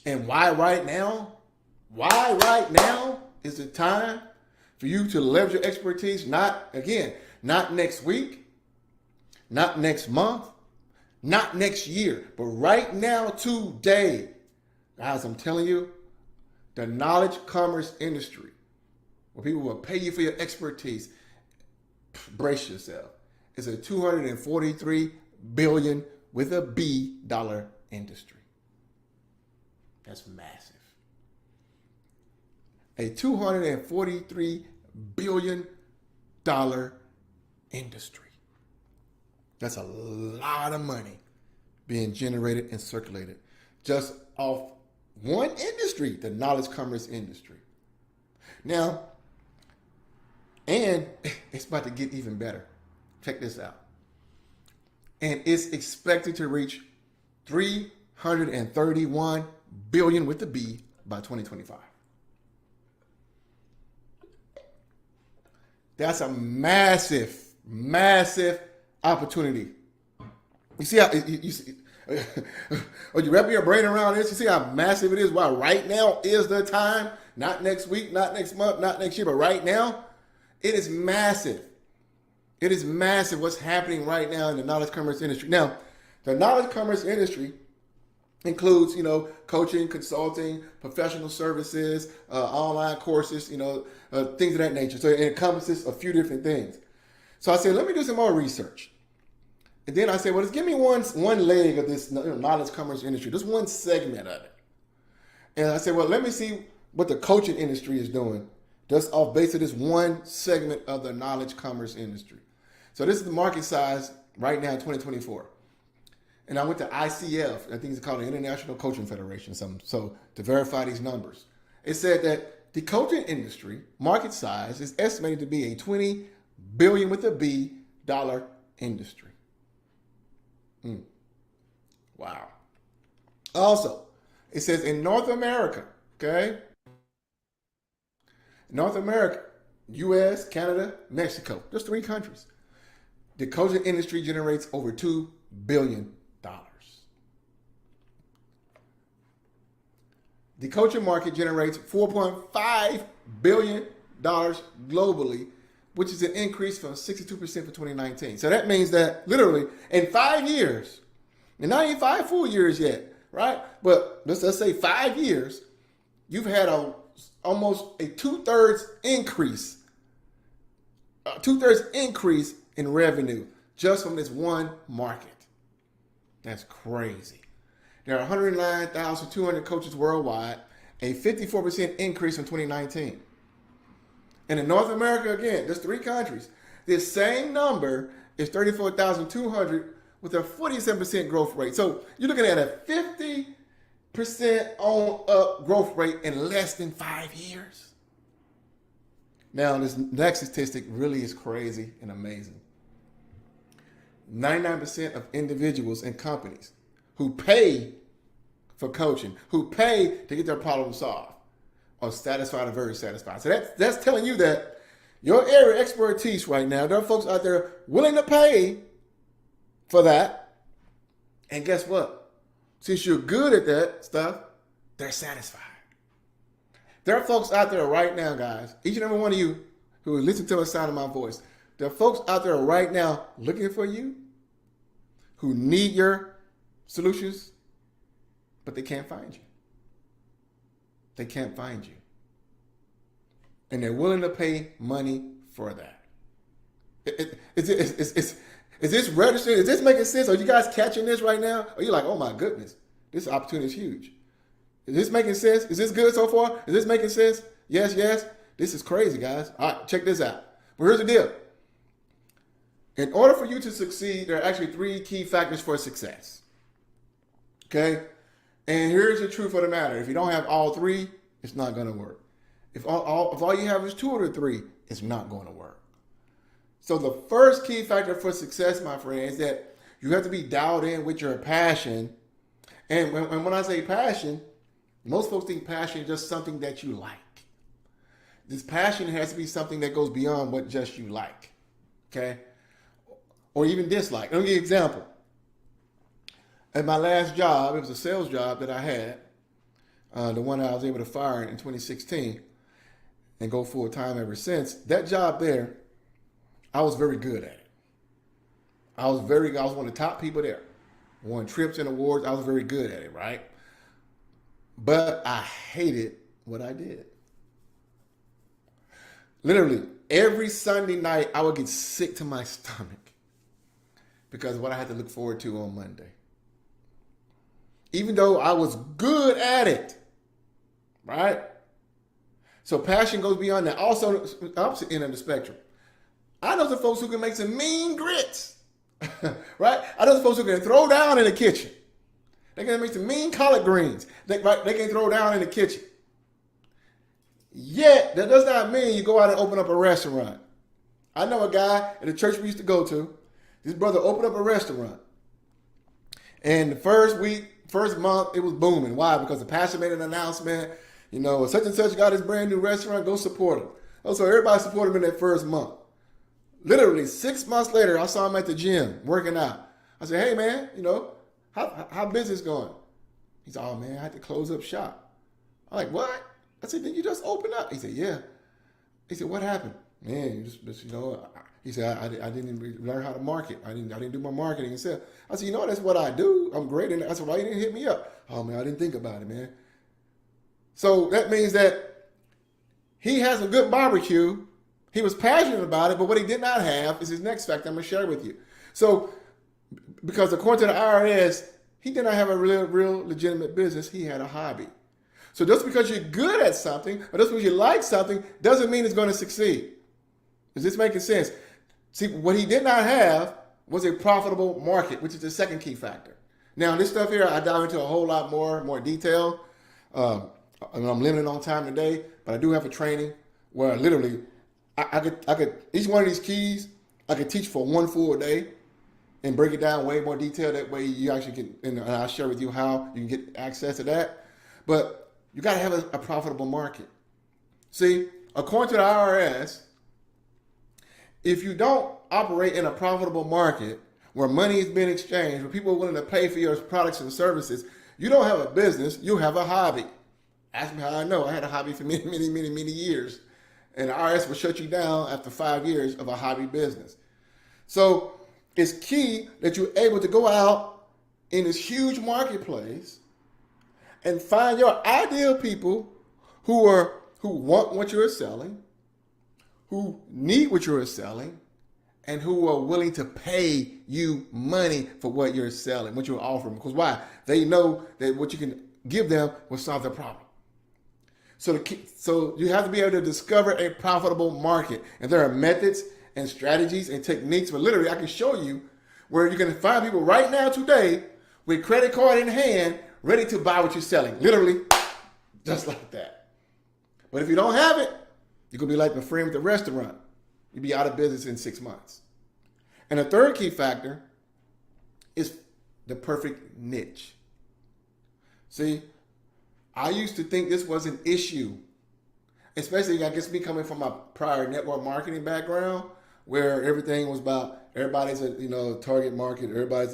And why right now? Why right now is the time for you to leverage your expertise? Not next week, not next month, not next year, but right now, today. Guys, I'm telling you, the knowledge commerce industry, where people will pay you for your expertise, brace yourself, is a $243 billion with a B dollar industry. That's massive. A $243 billion industry. That's a lot of money being generated and circulated just off one industry, the knowledge commerce industry. Now, and it's about to get even better. Check this out. And it's expected to reach 331 billion with the B by 2025. That's a massive, massive opportunity. You see how you see, or you wrap your brain around this, you see how massive it is. Why right now is the time, not next week, not next month, not next year, but right now, it is massive. It is massive what's happening right now in the knowledge commerce industry. Now, the knowledge commerce industry includes, coaching, consulting, professional services, online courses, things of that nature. So it encompasses a few different things. So I said, let me do some more research. And then I said, well, just give me one leg of this knowledge commerce industry, just one segment of it. And I said, well, let me see what the coaching industry is doing, just off base of this one segment of the knowledge commerce industry. So this is the market size right now in 2024. And I went to ICF, I think it's called the International Coaching Federation, so to verify these numbers. It said that the coaching industry market size is estimated to be a $20 billion with a B dollar industry. Wow. Also, it says in North America, okay? North America, US, Canada, Mexico, just 3 countries. The coaching industry generates over $2 billion. The coaching market generates $4.5 billion globally, which is an increase from 62% for 2019. So that means that literally in 5 years, and not even 5 full years yet, right? But let's say 5 years, you've had almost a two-thirds increase in revenue just from this one market. That's crazy. There are 109,200 coaches worldwide, a 54% increase from 2019. And in North America, again, there's 3 countries. This same number is 34,200 with a 47% growth rate. So you're looking at a 50% on up growth rate in less than 5 years. Now, this next statistic really is crazy and amazing. 99% of individuals and companies who pay for coaching, who pay to get their problem solved, are satisfied or very satisfied. So that's telling you that your area of expertise right now, there are folks out there willing to pay for that. And guess what? Since you're good at that stuff, they're satisfied. There are folks out there right now, guys, each and every one of you who listen to the sound of my voice, there are folks out there right now looking for you who need your solutions, but they can't find you. They can't find you. And they're willing to pay money for that. Is this registering? Is this making sense? Are you guys catching this right now? Are you like, oh my goodness, This opportunity is huge. Is this making sense? Is this good so far? Is this making sense? Yes, yes. This is crazy, guys. All right, check this out. But here's the deal. In order for you to succeed, there are actually 3 key factors for success. Okay? And here's the truth of the matter. If you don't have all 3, it's not going to work. If all you have is 2 of the 3, it's not going to work. So the first key factor for success, my friend, is that you have to be dialed in with your passion. And when I say passion, most folks think passion is just something that you like. This passion has to be something that goes beyond what just you like. Okay? Or even dislike. Let me give you an example. At my last job, it was a sales job that I had, the one I was able to fire in 2016 and go full time ever since. That job there, I was very good at it. I was one of the top people there. Won trips and awards. I was very good at it, right? But I hated what I did. Literally, every Sunday night, I would get sick to my stomach because of what I had to look forward to on Monday. Even though I was good at it, right? So passion goes beyond that. Also, opposite end of the spectrum. I know some folks who can make some mean grits, right? I know some folks who can throw down in the kitchen. They can make some mean collard greens. They can throw down in the kitchen. Yet, that does not mean you go out and open up a restaurant. I know a guy at the church we used to go to. This brother opened up a restaurant. And the first month, it was booming. Why? Because the pastor made an announcement. You know, such and such got his brand new restaurant. Go support him. Also, everybody supported him in that first month. Literally 6 months later, I saw him at the gym working out. I said, hey, man, you know, how business going? He said, oh, man, I had to close up shop. I'm like, what? I said, did you just open up? He said, yeah. He said, what happened? Man, you know, he said, I didn't learn how to market. I didn't do my marketing himself. I said, you know, that's what I do. I'm great in it. I said, why you didn't hit me up? Oh, man, I didn't think about it, man. So that means that he has a good barbecue. He was passionate about it, but what he did not have is his next factor I'm going to share with you. So, because according to the IRS, he did not have a real legitimate business. He had a hobby. So just because you're good at something, or just because you like something, doesn't mean it's going to succeed. Is this making sense? See, what he did not have was a profitable market, which is the second key factor. Now, this stuff here, I dive into a whole lot more detail. I'm limited on time today, but I do have a training where literally I could each one of these keys I could teach for one full day and break it down way more detail. That way you actually can, and I'll share with you how you can get access to that. But you got to have a profitable market. See, according to the IRS, if you don't operate in a profitable market where money is being exchanged, where people are willing to pay for your products and services, you don't have a business, you have a hobby. Ask me how I know. I had a hobby for many years. And the IRS will shut you down after 5 years of a hobby business. So it's key that you're able to go out in this huge marketplace and find your ideal people who want what you're selling, who need what you're selling, and who are willing to pay you money for what you're selling, what you're offering. Because why? They know that what you can give them will solve their problem. So you have to be able to discover a profitable market. And there are methods and strategies and techniques where literally I can show you where you can find people right now today with credit card in hand, ready to buy what you're selling. Literally, just like that. But if you don't have it, you're going to be like my friend with the restaurant. You'll be out of business in 6 months. And the third key factor is the perfect niche. See, I used to think this was an issue, especially I guess me coming from my prior network marketing background, where everything was about everybody's a target market. Everybody's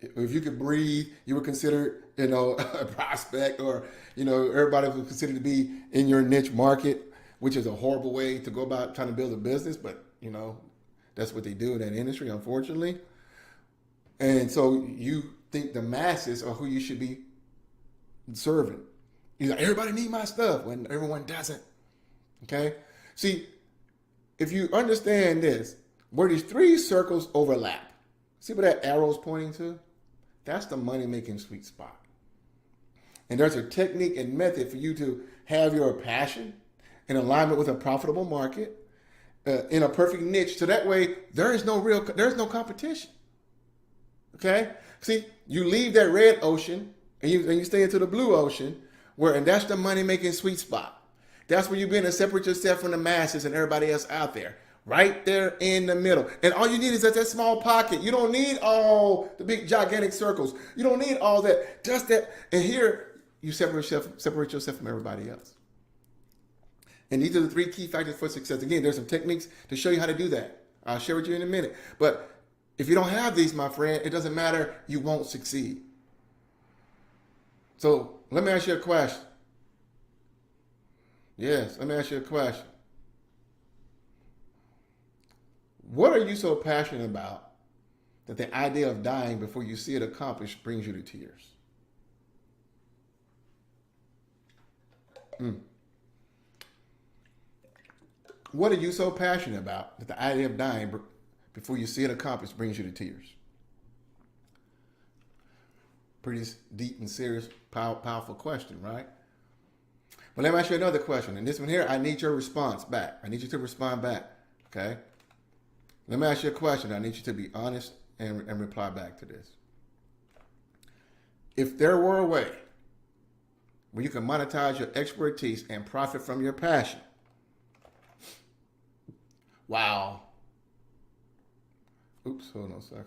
if you could breathe, you were considered a prospect, or everybody was considered to be in your niche market, which is a horrible way to go about trying to build a business. But that's what they do in that industry, unfortunately. And so you think the masses are who you should be serving. Everybody need my stuff when everyone doesn't. Okay? See, if you understand this, where these 3 circles overlap, see where that arrow's pointing to? That's the money-making sweet spot. And there's a technique and method for you to have your passion in alignment with a profitable market, in a perfect niche. So that way there's no competition. Okay? See, you leave that red ocean and you stay into the blue ocean, and that's the money making sweet spot. That's where you begin to separate yourself from the masses and everybody else out there. Right there in the middle. And all you need is that small pocket. You don't need all the big gigantic circles. You don't need all that. Just that. And here you separate yourself from everybody else. And these are the 3 key factors for success. Again, there's some techniques to show you how to do that. I'll share with you in a minute. But if you don't have these, my friend, it doesn't matter. You won't succeed. So let me ask you a question. Yes, let me ask you a question. What are you so passionate about that the idea of dying before you see it accomplished brings you to tears? What are you so passionate about that the idea of dying before you see it accomplished brings you to tears? Pretty deep and serious, powerful question, right? But let me ask you another question. And this one here, I need your response back. I need you to respond back, okay? Let me ask you a question. I need you to be honest and reply back to this. If there were a way where you can monetize your expertise and profit from your passion, wow. Oops, hold on a second.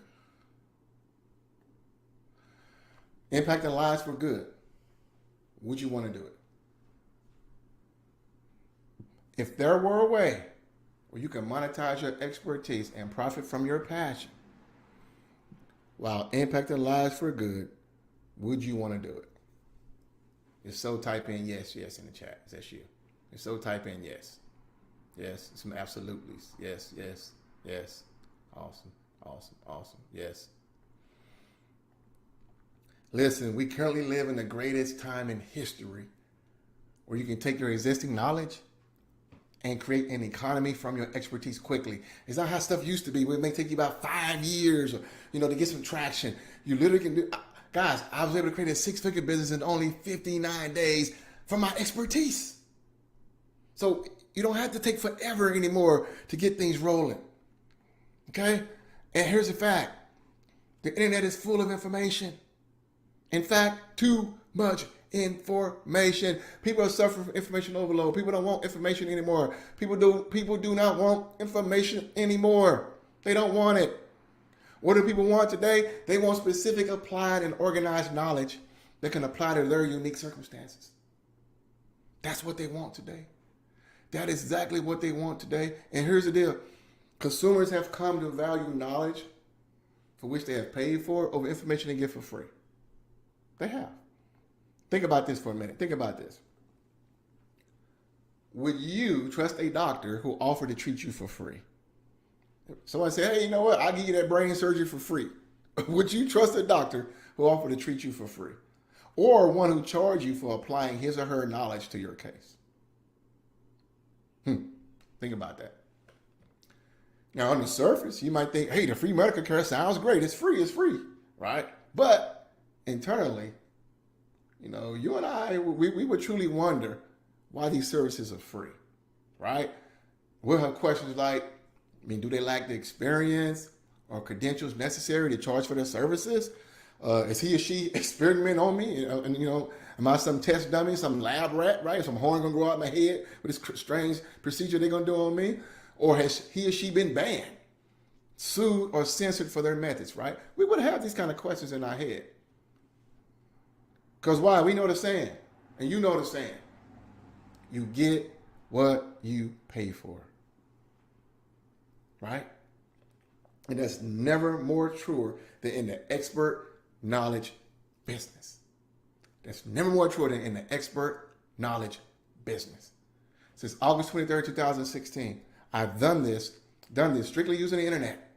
Impacting lives for good, would you want to do it? If there were a way where you can monetize your expertise and profit from your passion while impacting lives for good, would you want to do it? If so, type in yes in the chat. That's you. If so, type in yes. Yes, some absolutely's. Yes. Awesome. Yes. Listen, we currently live in the greatest time in history where you can take your existing knowledge and create an economy from your expertise quickly. It's not how stuff used to be. It may take you about 5 years, to get some traction. You literally can do. Guys, I was able to create a 6-figure business in only 59 days from my expertise. So you don't have to take forever anymore to get things rolling. Okay? And here's the fact. The internet is full of information. In fact, too much information. People are suffering from information overload. People don't want information anymore. People do not want information anymore. They don't want it. What do people want today? They want specific, applied, and organized knowledge that can apply to their unique circumstances. That's what they want today. That is exactly what they want today. And here's the deal. Consumers have come to value knowledge for which they have paid for over information they get for free. They have. Think about this for a minute. Think about this. Would you trust a doctor who offered to treat you for free? Someone say, hey, you know what? I'll give you that brain surgery for free. Would you trust a doctor who offered to treat you for free? Or one who charged you for applying his or her knowledge to your case? Think about that. Now, on the surface, you might think, hey, the free medical care sounds great. It's free, right? But internally, you and I, we would truly wonder why these services are free, right? We'll have questions like, do they lack the experience or credentials necessary to charge for their services? Is he or she experimenting on me? Am I some test dummy, some lab rat, right? Some horn gonna grow out my head with this strange procedure they're gonna do on me? Or has he or she been banned, sued, or censored for their methods, right? We would have these kind of questions in our head. Because why? We know the saying, and you know the saying. You get what you pay for. Right? And that's never more truer than in the expert knowledge business. That's never more truer than in the expert knowledge business. Since August 23rd, 2016, I've done this strictly using the internet.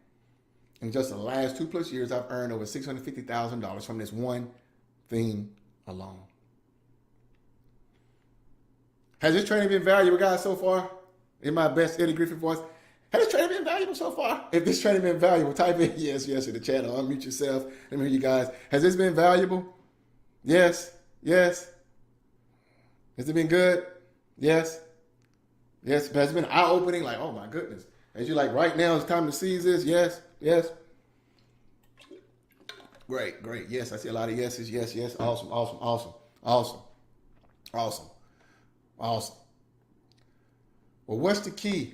In just the last 2+ years, I've earned over $650,000 from this one thing alone. Has this training been valuable, guys, so far? In my best Eddie Griffin voice. Has this training been valuable so far? If this training been valuable, type in yes in the chat or unmute yourself. Let me hear you guys. Has this been valuable? Yes. Has it been good? Yes. Yes, but it's been eye-opening, like, oh my goodness. As you like, right now it's time to seize this. Yes, yes. Great, great. Yes, I see a lot of yeses. Yes, yes. Awesome, awesome, awesome, awesome, awesome, awesome. Well, what's the key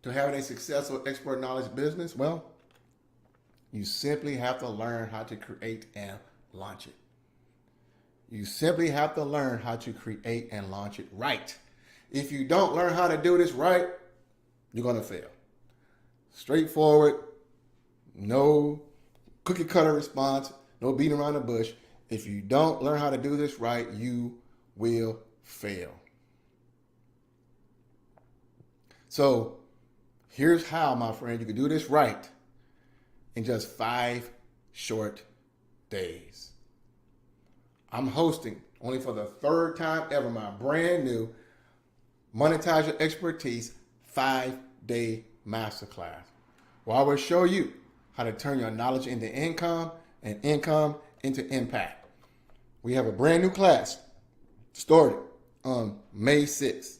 to having a successful expert knowledge business? Well, you simply have to learn how to create and launch it. You simply have to learn how to create and launch it right. If you don't learn how to do this right, you're going to fail. Straightforward, no cookie cutter response, no beating around the bush. If you don't learn how to do this right, you will fail. So here's how, my friend, you can do this right in just 5 short days. I'm hosting, only for the 3rd time ever, my brand new Monetize Your Expertise 5-day masterclass, where I will show you how to turn your knowledge into income and income into impact. We have a brand new class started on May 6th.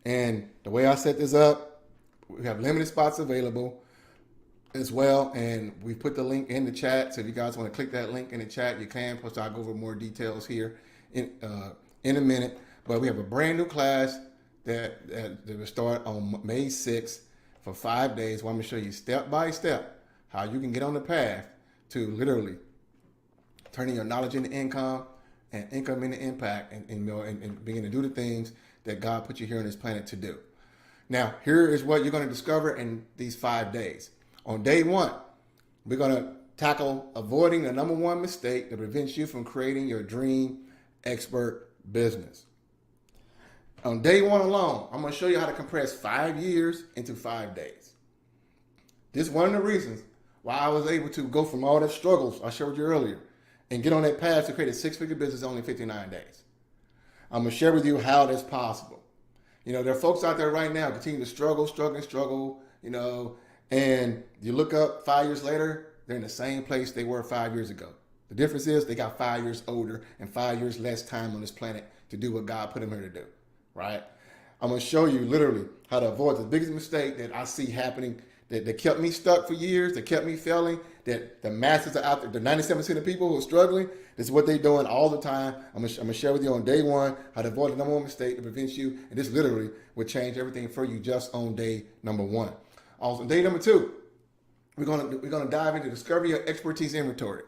And the way I set this up, we have limited spots available as well. And we put the link in the chat. So if you guys want to click that link in the chat, you can. Plus, I'll go over more details here in a minute. But we have a brand new class that will start on May 6th for 5 days. Where I'm going to show you step by step how you can get on the path to literally turning your knowledge into income and income into impact and beginning to do the things that God put you here on this planet to do. Now, here is what you're going to discover in these 5 days. On day 1, we're going to tackle avoiding the number 1 mistake that prevents you from creating your dream expert business. On day 1 alone, I'm going to show you how to compress 5 years into 5 days. This is one of the reasons why I was able to go from all the struggles I shared with you earlier and get on that path to create a 6-figure business in only 59 days. I'm going to share with you how that's possible. You know, there are folks out there right now continue to struggle, you know, and you look up 5 years later, they're in the same place they were 5 years ago. The difference is they got 5 years older and 5 years less time on this planet to do what God put them here to do, right? I'm going to show you literally how to avoid the biggest mistake that I see happening that kept me stuck for years, that kept me failing, that the masses are out there, the 97% of people who are struggling, this is what they're doing all the time. I'm gonna share with you on day 1 how to avoid the number 1 mistake that prevents you, and this literally will change everything for you just on day number 1. Also, day number 2, we're gonna dive into discover your expertise inventory.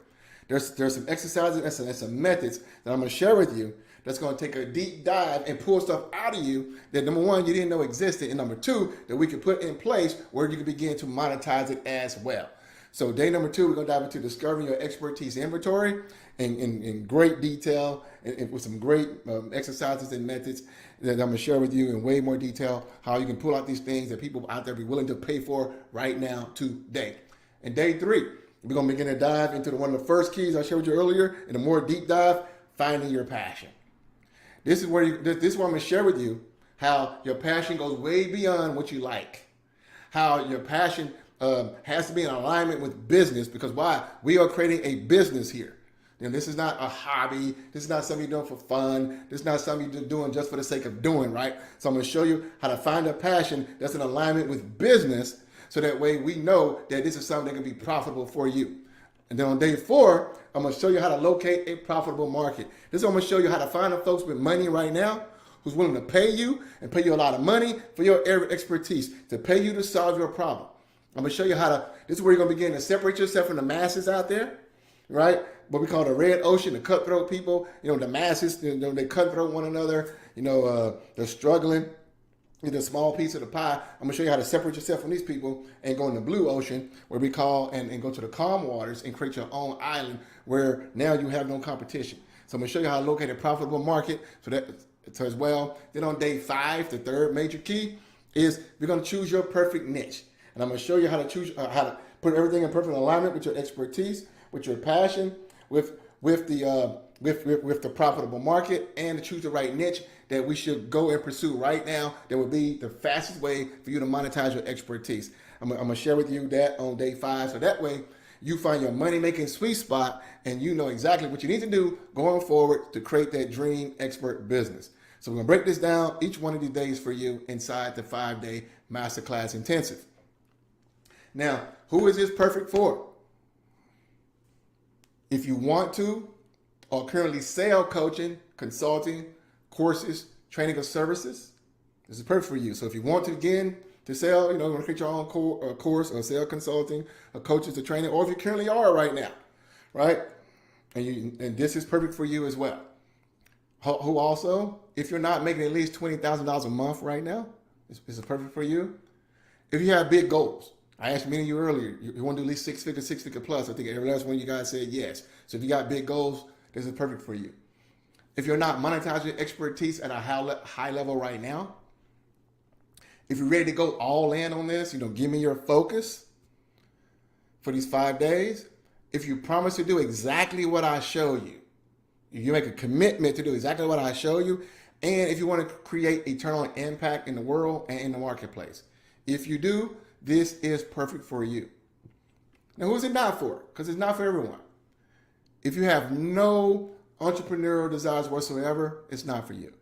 There's some exercises and some methods that I'm gonna share with you that's going to take a deep dive and pull stuff out of you that, number 1, you didn't know existed, and number 2, that we can put in place where you can begin to monetize it as well. So day number 2, we're going to dive into discovering your expertise inventory in great detail and with some great exercises and methods that I'm going to share with you in way more detail, how you can pull out these things that people out there be willing to pay for right now today. And day 3, we're going to begin to dive into one of the first keys I shared with you earlier in a more deep dive, finding your passion. This is where I'm going to share with you how your passion goes way beyond what you like. How your passion has to be in alignment with business, because why? We are creating a business here. And this is not a hobby. This is not something you're doing for fun. This is not something you're doing just for the sake of doing, right? So I'm going to show you how to find a passion that's in alignment with business, so that way we know that this is something that can be profitable for you. And then on day 4, I'm going to show you how to locate a profitable market. This is I'm going to show you how to find the folks with money right now who's willing to pay you and pay you a lot of money for your area of expertise, to pay you to solve your problem. I'm going to show you how to, this is where you're going to begin to separate yourself from the masses out there, right? What we call the red ocean, the cutthroat people. You know, the masses, you know, they cutthroat one another. You know, they're struggling. Get a small piece of the pie. I'm going to show you how to separate yourself from these people and go in the blue ocean, where we call, and go to the calm waters and create your own island where now you have no competition. So I'm going to show you how to locate a profitable market so as well. Then on day 5, the 3rd major key is we're going to choose your perfect niche. And I'm going to show you how to choose, how to put everything in perfect alignment with your expertise, with your passion, with the profitable market, and to choose the right niche that we should go and pursue right now that would be the fastest way for you to monetize your expertise. I'm going to share with you that on day 5, so that way you find your money-making sweet spot and you know exactly what you need to do going forward to create that dream expert business. So we're going to break this down, each one of these days for you inside the 5-day masterclass intensive. Now, who is this perfect for? If you want to or currently sell coaching, consulting, courses, training, or services, this is perfect for you. So if you want to begin to sell, you know, create your own course or sell consulting or coaches or training, or if you currently are right now, right? And this is perfect for you as well. Who also, if you're not making at least $20,000 a month right now, this is perfect for you. If you have big goals, I asked many of you earlier, you want to do at least six figure plus. I think every last one of you guys said yes. So if you got big goals, this is perfect for you. If you're not monetizing expertise at a high level right now, if you're ready to go all in on this, you know, give me your focus for these 5 days. If you promise to do exactly what I show you, you make a commitment to do exactly what I show you, and if you want to create eternal impact in the world and in the marketplace. If you do, this is perfect for you. Now, who is it not for? Because it's not for everyone. If you have no entrepreneurial desires whatsoever, it's not for you.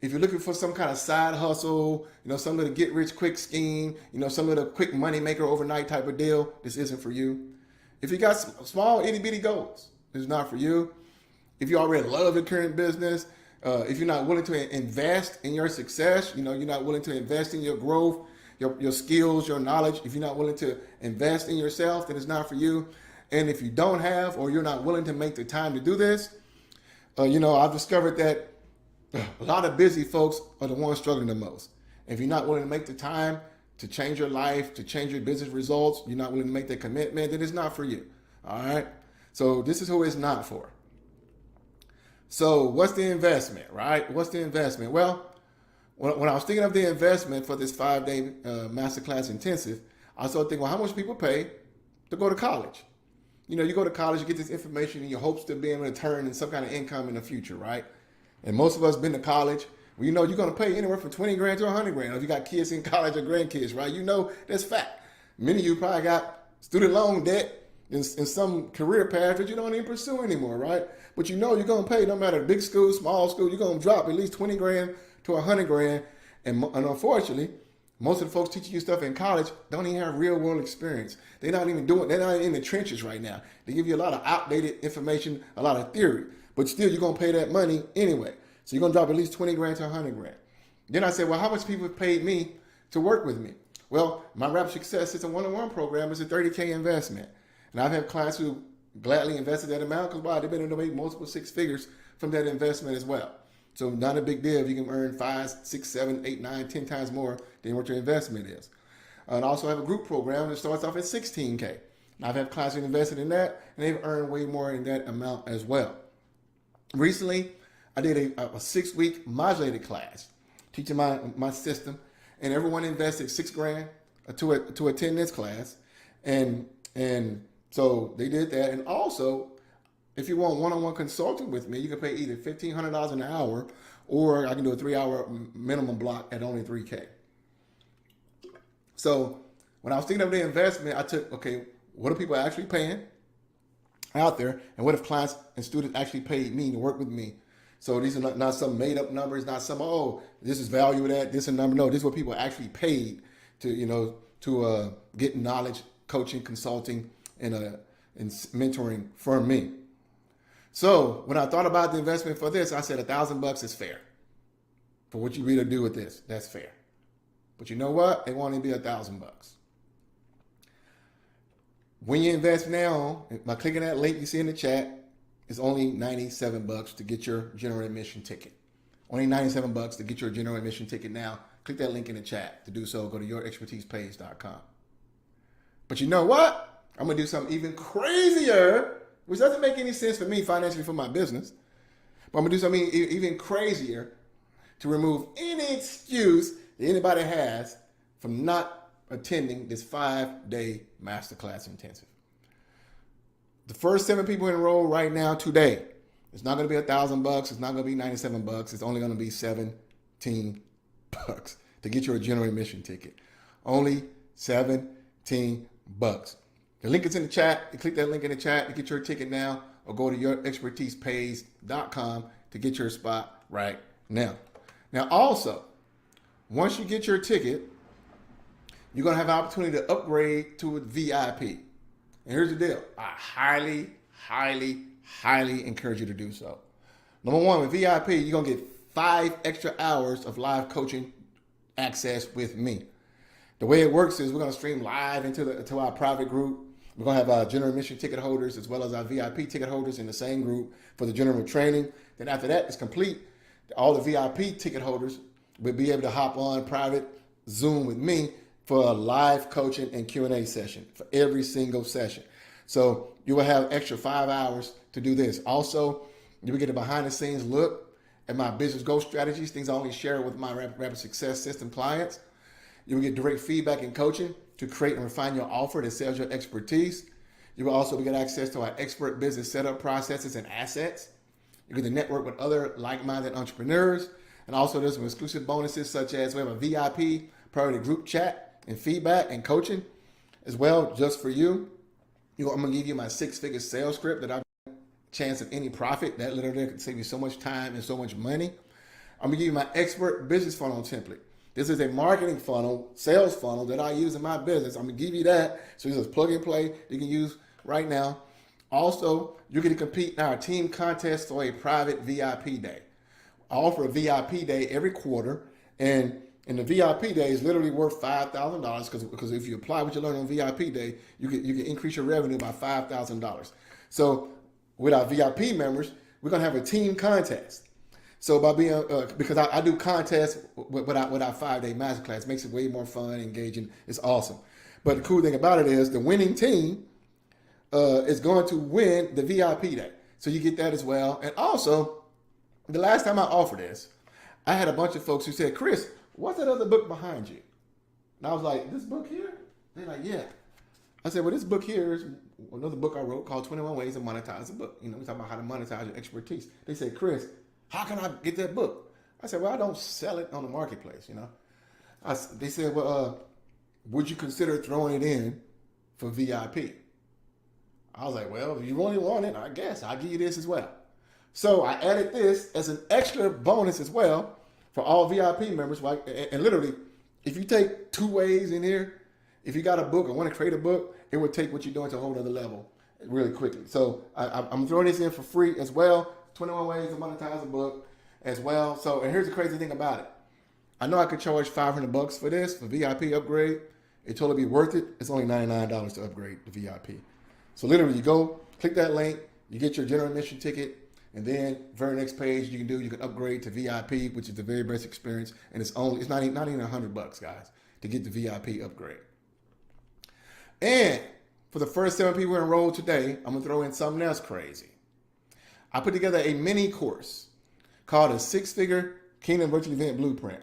If you're looking for some kind of side hustle, you know, some little get rich quick scheme, you know, some little quick money maker overnight type of deal, this isn't for you. If you got small itty bitty goals, it's not for you. If you already love your current business, if you're not willing to invest in your success, you know, you're not willing to invest in your growth, your skills, your knowledge, if you're not willing to invest in yourself, then it's not for you. And if you don't have, or you're not willing to make the time to do this, you know, I've discovered that a lot of busy folks are the ones struggling the most. If you're not willing to make the time to change your life, to change your business results, you're not willing to make that commitment, then it's not for you. All right. So this is who it's not for. So what's the investment, right? What's the investment? Well, when I was thinking of the investment for this 5-day masterclass intensive, I started thinking, well, how much people pay to go to college? You know, you go to college, you get this information in your hopes to be able to turn in some kind of income in the future, right? And most of us been to college. Well, you know, you're going to pay anywhere from 20 grand to 100 grand if you got kids in college or grandkids, right? You know, that's fact. Many of you probably got student loan debt in some career path that you don't even pursue anymore, right? But you know you're going to pay, no matter big school, small school, you're going to drop at least 20 grand to 100 grand. And unfortunately, most of the folks teaching you stuff in college don't even have real world experience. They're not in the trenches right now. They give you a lot of outdated information, a lot of theory, but still you're going to pay that money anyway. So you're going to drop at least 20 grand to 100 grand. Then I said, well, how much people paid me to work with me? Well, my Rap Success, it's a one-on-one program. It's a $30K investment. And I've had clients who gladly invested that amount because, wow, they've been able to make multiple six figures from that investment as well. So not a big deal if you can earn 5, 6, 7, 8, 9, 10 times more than what your investment is. And I also have a group program that starts off at $16K. And I've had clients who invested in that, and they've earned way more in that amount as well. Recently, I did a 6-week modulated class teaching my system, and everyone invested $6 grand to attend this class. And so they did that. And also, if you want one-on-one consulting with me, you can pay either $1,500 an hour, or I can do a 3-hour minimum block at only $3K. So when I was thinking of the investment, I took, okay, what are people actually paying out there? And what if clients and students actually paid me to work with me? So these are not some made up numbers, not some, oh, this is value at this is a number. No, this is what people actually paid to, you know, to get knowledge, coaching, consulting, and mentoring from me. So when I thought about the investment for this, I said $1,000 is fair for what you really do with this. That's fair. But you know what? It won't even be $1,000. When you invest now, by clicking that link you see in the chat, it's only $97 to get your general admission ticket. Only $97 to get your general admission ticket now. Click that link in the chat. To do so, go to yourexpertisepage.com. But you know what? I'm going to do something even crazier, which doesn't make any sense for me financially for my business. But I'm going to do something even crazier to remove any excuse that anybody has from not attending this 5-day masterclass intensive. The first 7 people enrolled right now today, it's not going to be $1,000. It's not going to be $97. It's only going to be $17 to get your general admission ticket. Only $17. The link is in the chat. You click that link in the chat to get your ticket now, or go to yourexpertisepage.com to get your spot right Now also, once you get your ticket, you're going to have an opportunity to upgrade to a VIP. And here's the deal. I highly, highly, highly encourage you to do so. Number one, with VIP, you're going to get 5 extra hours of live coaching access with me. The way it works is we're going to stream live into our private group. We're going to have our general admission ticket holders as well as our VIP ticket holders in the same group for the general training. Then after that is complete, all the VIP ticket holders will be able to hop on private Zoom with me for a live coaching and Q&A session for every single session. So you will have extra 5 hours to do this. Also, you will get a behind the scenes look at my business growth strategies, things I only share with my Rapid Success System clients. You will get direct feedback and coaching to create and refine your offer that sells your expertise. You will also get access to our expert business setup processes and assets. You get to network with other like-minded entrepreneurs. And also there's some exclusive bonuses such as we have a VIP priority group chat and feedback and coaching as well just for you. I'm going to give you my 6-figure sales script that I've chance of any profit. That literally can save you so much time and so much money. I'm going to give you my expert business funnel template. This is a marketing funnel, sales funnel that I use in my business. I'm going to give you that. So you just plug and play you can use right now. Also, you get to compete in our team contest for a private VIP day. I offer a VIP day every quarter, and the VIP day is literally worth $5,000 because if you apply what you learn on VIP day, you can increase your revenue by $5,000. So with our VIP members, we're gonna have a team contest. So by being because I do contests with our 5-day masterclass, makes it way more fun, engaging. It's awesome. But the cool thing about it is the winning team is going to win the VIP day. So you get that as well. And also, the last time I offered this, I had a bunch of folks who said, Chris, what's that other book behind you? And I was like, this book here? They're like, yeah. I said, well, this book here is another book I wrote called 21 Ways to Monetize a Book. You know, we're talking about how to monetize your expertise. They said, Chris, how can I get that book? I said, well, I don't sell it on the marketplace, you know. They said, well, would you consider throwing it in for VIP? I was like, well, if you really want it, I guess I'll give you this as well. So I added this as an extra bonus as well for all VIP members. And literally, if you take 2 ways in here, if you got a book or want to create a book, it would take what you're doing to a whole other level really quickly. So I'm throwing this in for free as well. 21 Ways to Monetize a Book as well. So, and here's the crazy thing about it. I know I could charge $500 for this, for VIP upgrade. It totally be worth it. It's only $99 to upgrade the VIP. So literally you go, click that link, you get your general admission ticket, and then very next page you can upgrade to VIP, which is the very best experience. And it's not even $100, guys, to get the VIP upgrade. And for the first 7 people enrolled today, I'm gonna throw in something else crazy. I put together a mini course called a 6-figure Kingdom Virtual Event Blueprint.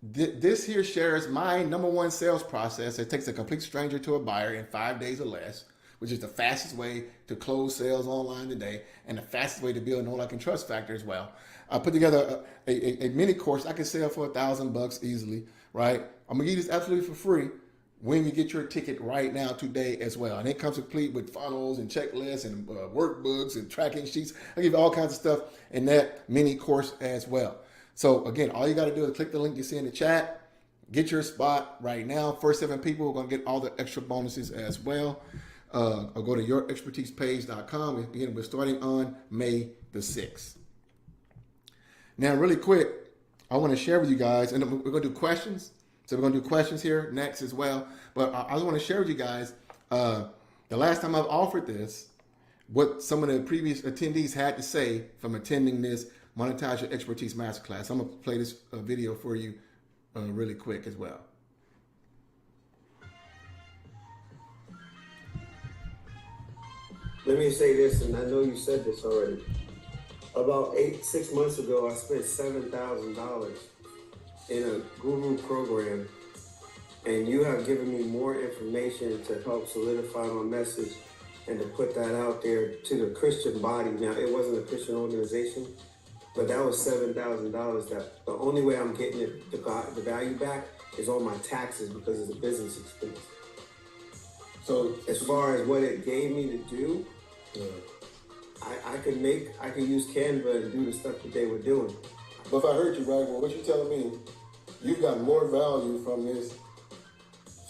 This here shares my #1 sales process. It takes a complete stranger to a buyer in 5 days or less, which is the fastest way to close sales online today and the fastest way to build know, like, and trust factor as well. I put together a mini course I can sell for $1,000 easily, right? I'm gonna give you this absolutely for free when you get your ticket right now today as well. And it comes complete with funnels and checklists and workbooks and tracking sheets. I give you all kinds of stuff in that mini course as well. So again, all you got to do is click the link you see in the chat, get your spot right now. First 7 people are going to get all the extra bonuses as well. Or go to yourexpertisepage.com. Again, we're starting on May the 6th. Now, really quick, I want to share with you guys, and we're going to do questions. So we're going to do questions here next as well. But I just want to share with you guys, the last time I've offered this, what some of the previous attendees had to say from attending this Monetize Your Expertise Masterclass. I'm going to play this video for you really quick as well. Let me say this, and I know you said this already. About 6 months ago, I spent $7,000 in a guru program, and you have given me more information to help solidify my message and to put that out there to the Christian body. Now, it wasn't a Christian organization, but that was $7,000. That the only way I'm getting it, the value back is on my taxes because it's a business expense. So as far as what it gave me to do, I could use Canva and do the stuff that they were doing. But if I heard you right, well, what you telling me, you've got more value from this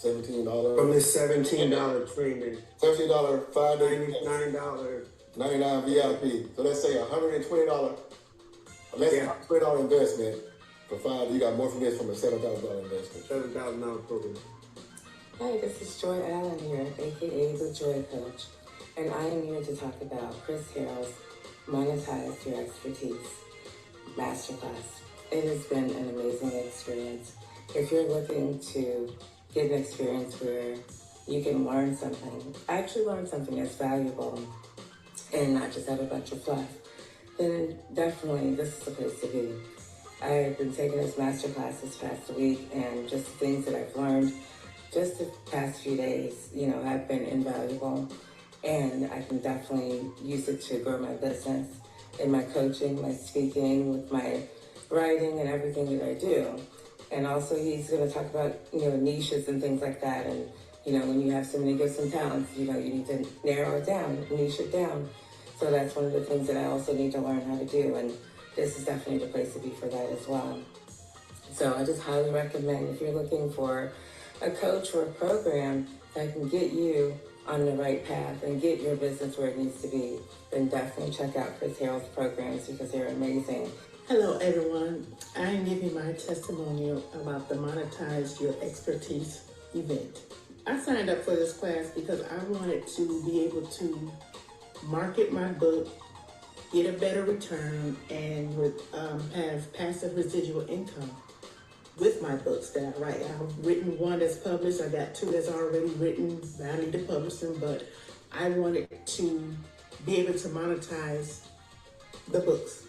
$17. From this $17 training, $17 5 day, $99. 99 VIP. So let's say $120, less than $20 investment for 5. You got more from this from a $7,000 investment. $7,000 program. Hi, this is Joy Allen here, aka the Joy Coach, and I am here to talk about Chris Harrell's Monetize Your Expertise Masterclass. It has been an amazing experience. If you're looking to get an experience where you can learn something, actually learn something that's valuable, and not just have a bunch of fluff, then definitely this is the place to be. I've been taking this masterclass this past week, and just the things that I've learned just the past few days, have been invaluable, and I can definitely use it to grow my business in my coaching, my speaking, with my writing and everything that I do. And also he's going to talk about, niches and things like that. And, when you have so many gifts and talents, you need to narrow it down, niche it down. So that's one of the things that I also need to learn how to do. And this is definitely the place to be for that as well. So I just highly recommend, if you're looking for a coach or a program that can get you on the right path and get your business where it needs to be, then definitely check out Chris Harrell's programs because they're amazing. Hello everyone, I'm giving my testimonial about the Monetize Your Expertise event. I signed up for this class because I wanted to be able to market my book, get a better return, and have passive residual income with my books that I write. I've written one that's published, I got 2 that's already written, I need to publish them, but I wanted to be able to monetize the books.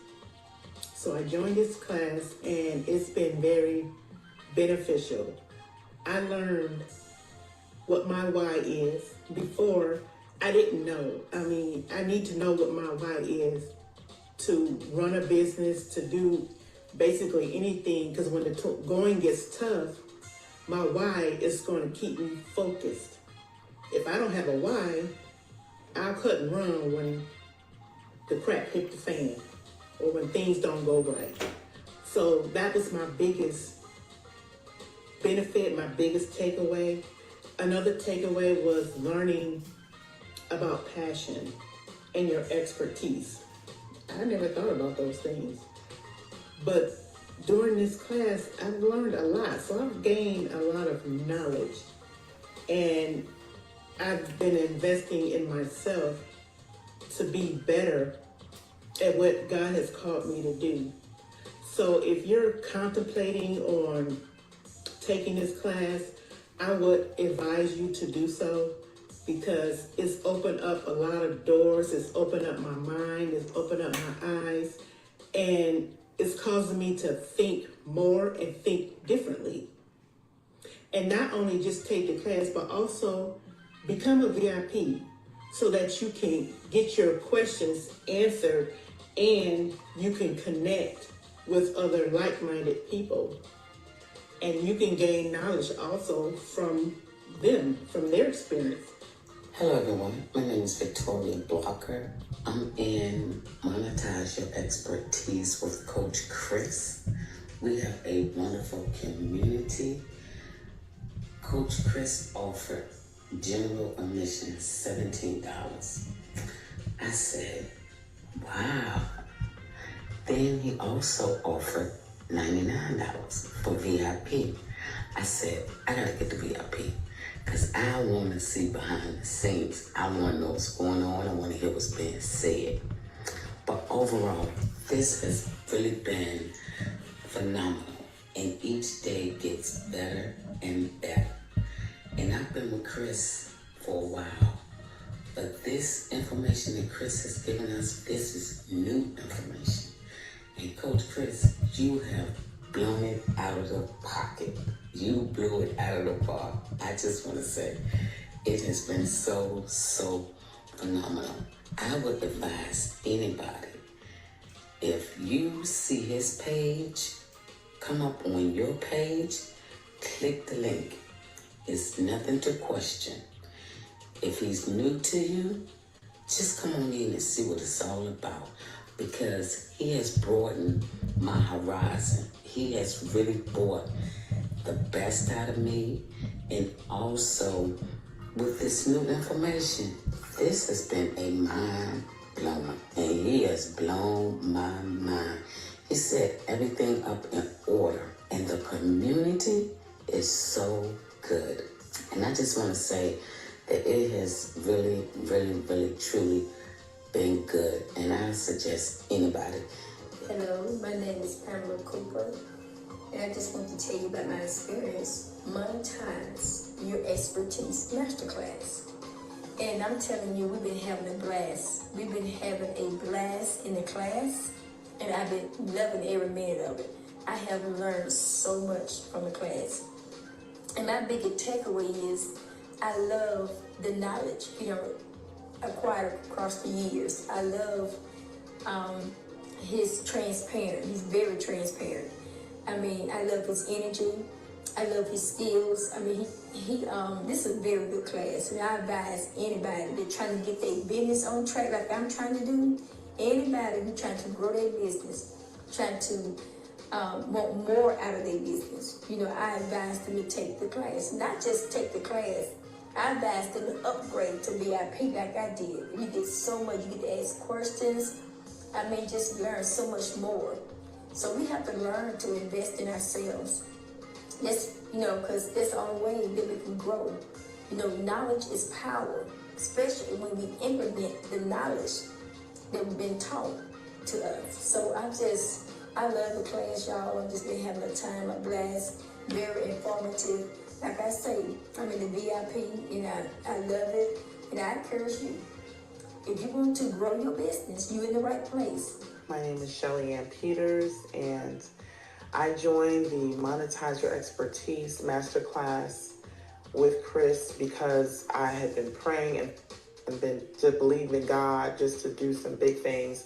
So I joined this class and it's been very beneficial. I learned what my why is. Before, I didn't know. I need to know what my why is to run a business, to do basically anything, because when the going gets tough, my why is going to keep me focused. If I don't have a why, I'll cut and run when the crap hit the fan or when things don't go right. So that was my biggest benefit, my biggest takeaway. Another takeaway was learning about passion and your expertise. I never thought about those things. But during this class, I've learned a lot. So I've gained a lot of knowledge. And I've been investing in myself to be better at what God has called me to do. So if you're contemplating on taking this class, I would advise you to do so because it's opened up a lot of doors. It's opened up my mind. It's opened up my eyes. And it's causing me to think more and think differently. And not only just take the class, but also become a VIP so that you can get your questions answered and you can connect with other like-minded people. And you can gain knowledge also from them, from their experience. Hello everyone, my name is Victoria Blocker. I'm in Monetize Your Expertise with Coach Chris. We have a wonderful community. Coach Chris offered general admission $17. I said, wow. Then he also offered $99 for VIP. I said, I gotta get the VIP because I want to see behind the scenes. I want to know what's going on. I want to hear what's being said. But overall, this has really been phenomenal. And each day gets better and better. And I've been with Chris for a while. But this information that Chris has given us, this is new information. And Coach Chris, you have blown it out of the pocket. You blew it out of the park. I just want to say, it has been so phenomenal. I would advise anybody, if you see his page come up on your page, click the link. It's nothing to question. If he's new to you, just come on in and see what it's all about. because he has broadened my horizon. He has really brought the best out of me, and also with this new information, this has been a mind blower, and he has blown my mind. He set everything up in order, and the community is so good. And I just want to say that it has really, really, really, truly been good, and I suggest anybody. Hello, my name is Pamela Cooper, and I just want to tell you about my experience. Monetize Your Expertise Masterclass. And I'm telling you, we've been having a blast. We've been having a blast in the class, and I've been loving every minute of it. I have learned so much from the class. And my biggest takeaway is I love the knowledge, acquired across the years. I love his transparent. He's very transparent. I mean, I love his energy. I love his skills. I mean, this is a very good class. And I advise anybody that's trying to get their business on track like I'm trying to do, anybody who's trying to grow their business, trying to want more out of their business, I advise them to take the class. Not just take the class, I advise them to upgrade to VIP like I did. You get so much, you get to ask questions. I mean, just learn so much more. So we have to learn to invest in ourselves. That's, because that's the only way that we can grow. Knowledge is power, especially when we implement the knowledge that we've been taught to us. So I love the class, y'all. I've just been having a time, a blast, very informative. Like I say, I'm in the VIP, and I love it, and I encourage you. If you want to grow your business, you're in the right place. My name is Shelly Ann Peters, and I joined the Monetize Your Expertise Masterclass with Chris because I had been praying and been to believe in God just to do some big things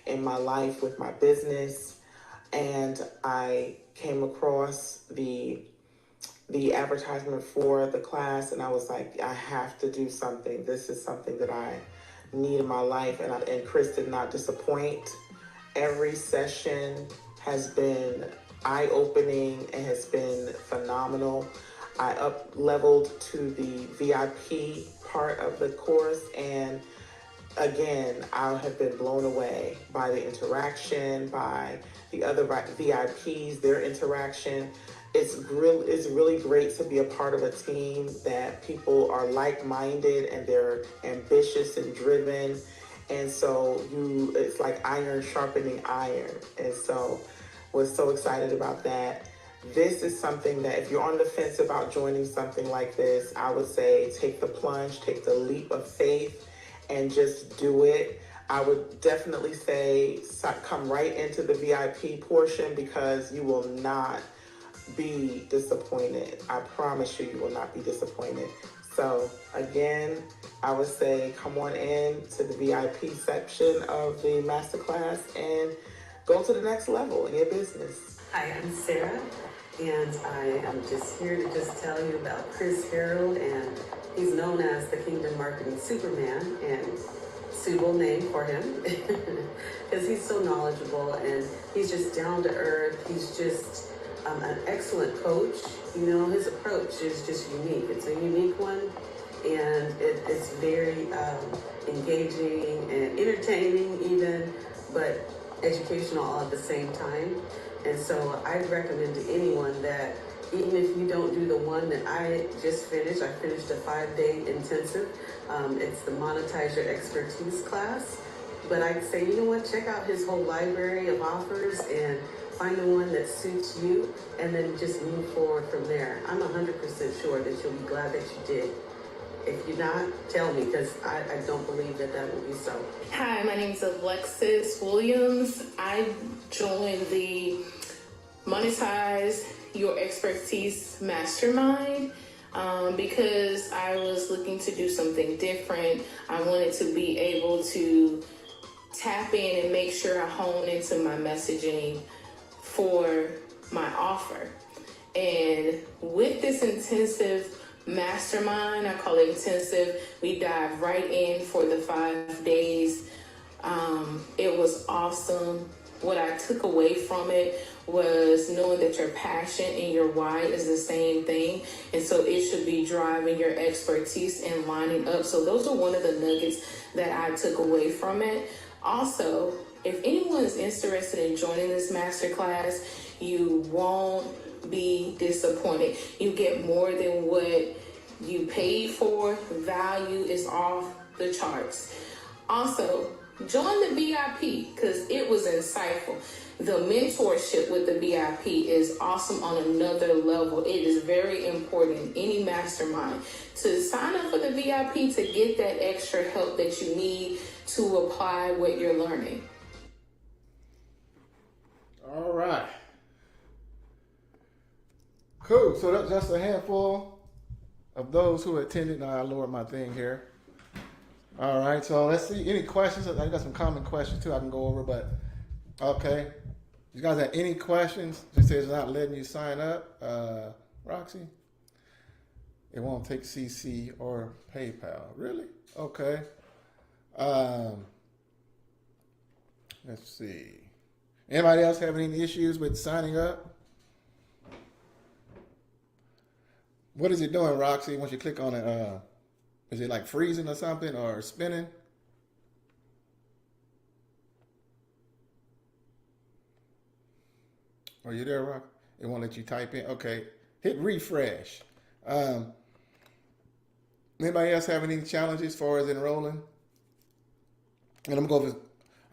in my life with my business. And I came across the advertisement for the class, and I was like, I have to do something. This is something that I need in my life, and Chris did not disappoint. Every session has been eye-opening and has been phenomenal. I up-leveled to the VIP part of the course, and again, I have been blown away by the interaction, by the other VIPs, their interaction. It's really great to be a part of a team that people are like-minded and they're ambitious and driven. And so it's like iron sharpening iron. And so was so excited about that. This is something that if you're on the fence about joining something like this, I would say take the plunge, take the leap of faith, and just do it. I would definitely say come right into the VIP portion because you will not be disappointed. I promise you, you will not be disappointed. So again, I would say come on in to the VIP section of the masterclass and go to the next level in your business. Hi, I'm Sarah, and I am just here to just tell you about Chris Harold, and he's known as the Kingdom Marketing Superman, and suitable name for him because he's so knowledgeable and he's just down to earth. He's just an excellent coach. His approach is just unique. It's a unique one, and it's very engaging and entertaining even, but educational all at the same time. And so I'd recommend to anyone that even if you don't do the one that I just finished, I finished a 5-day intensive. It's the Monetize Your Expertise class. But I'd say, check out his whole library of offers and find the one that suits you and then just move forward from there. I'm 100% sure that you'll be glad that you did. If you're not, tell me, because I don't believe that will be so. Hi, my name is Alexis Williams. I joined the Monetize Your Expertise Mastermind because I was looking to do something different. I wanted to be able to tap in and make sure I hone into my messaging for my offer. And with this intensive mastermind, I call it intensive, we dive right in for the 5 days. It was awesome. What I took away from it was knowing that your passion and your why is the same thing. And so it should be driving your expertise and lining up. So those are one of the nuggets that I took away from it. Also, if anyone is interested in joining this masterclass, you won't be disappointed. You get more than what you paid for. Value is off the charts. Also, join the VIP because it was insightful. The mentorship with the VIP is awesome on another level. It is very important in any mastermind to sign up for the VIP to get that extra help that you need to apply what you're learning. All right. Cool. So that's just a handful of those who attended. Now I lowered my thing here. All right. So let's see. Any questions? I got some common questions too I can go over, but okay. You guys have any questions? It says it's not letting you sign up, Roxy. It won't take CC or PayPal. Really? Okay. Let's see. Anybody else have any issues with signing up? What is it doing, Roxy, once you click on it? Is it like freezing or something or spinning? Are you there, Rock? It won't let you type in. Okay. Hit refresh. Anybody else have any challenges as far as enrolling? And I'm going to go over,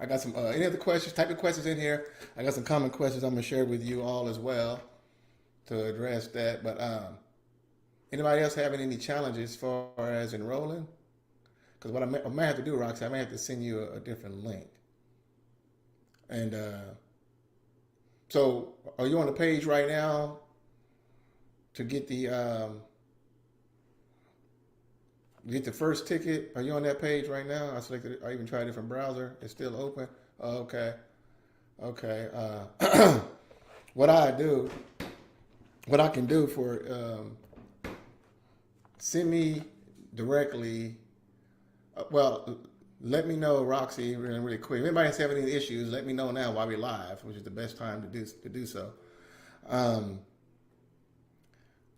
I got some, any other questions? Type of questions in here. I got some common questions I'm going to share with you all as well to address that. But anybody else having any challenges as far as enrolling? Because what I might have to do, Roxy, I may have to send you a different link. And so are you on the page right now to get the first ticket? Are you on that page right now? I selected it. I even tried a different browser. It's still open. Oh, okay. Okay. What I can do for send me directly. Well, let me know, Roxy, really quick. If anybody's having any issues, let me know now while we're live, which is the best time to do so.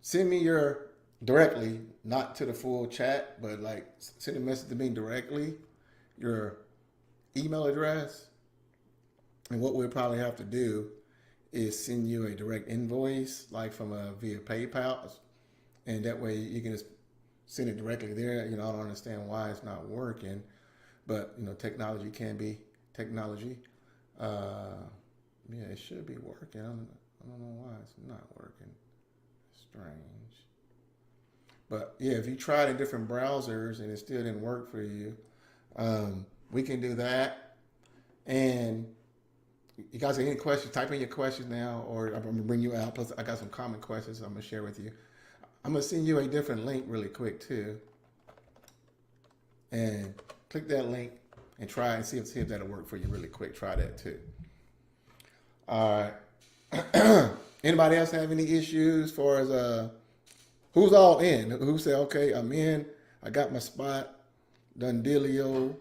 Send me your directly, not to the full chat, but like send a message to me directly, your email address. And what we'll probably have to do is send you a direct invoice, like from via PayPal. And that way you can just send it directly there. You know, I don't understand why it's not working, but you know, technology can be technology. Yeah, it should be working. I don't know why it's not working. Strange. But yeah, if you tried in different browsers and it still didn't work for you, we can do that. And you guys have any questions, type in your questions now, or I'm going to bring you out. Plus, I got some common questions I'm going to share with you. I'm going to send you a different link really quick, too. And click that link and try and see if that'll work for you really quick. Try that, too. All right. Anybody else have any issues as far as who's all in? Who said, okay, I'm in. I got my spot. Done dealio.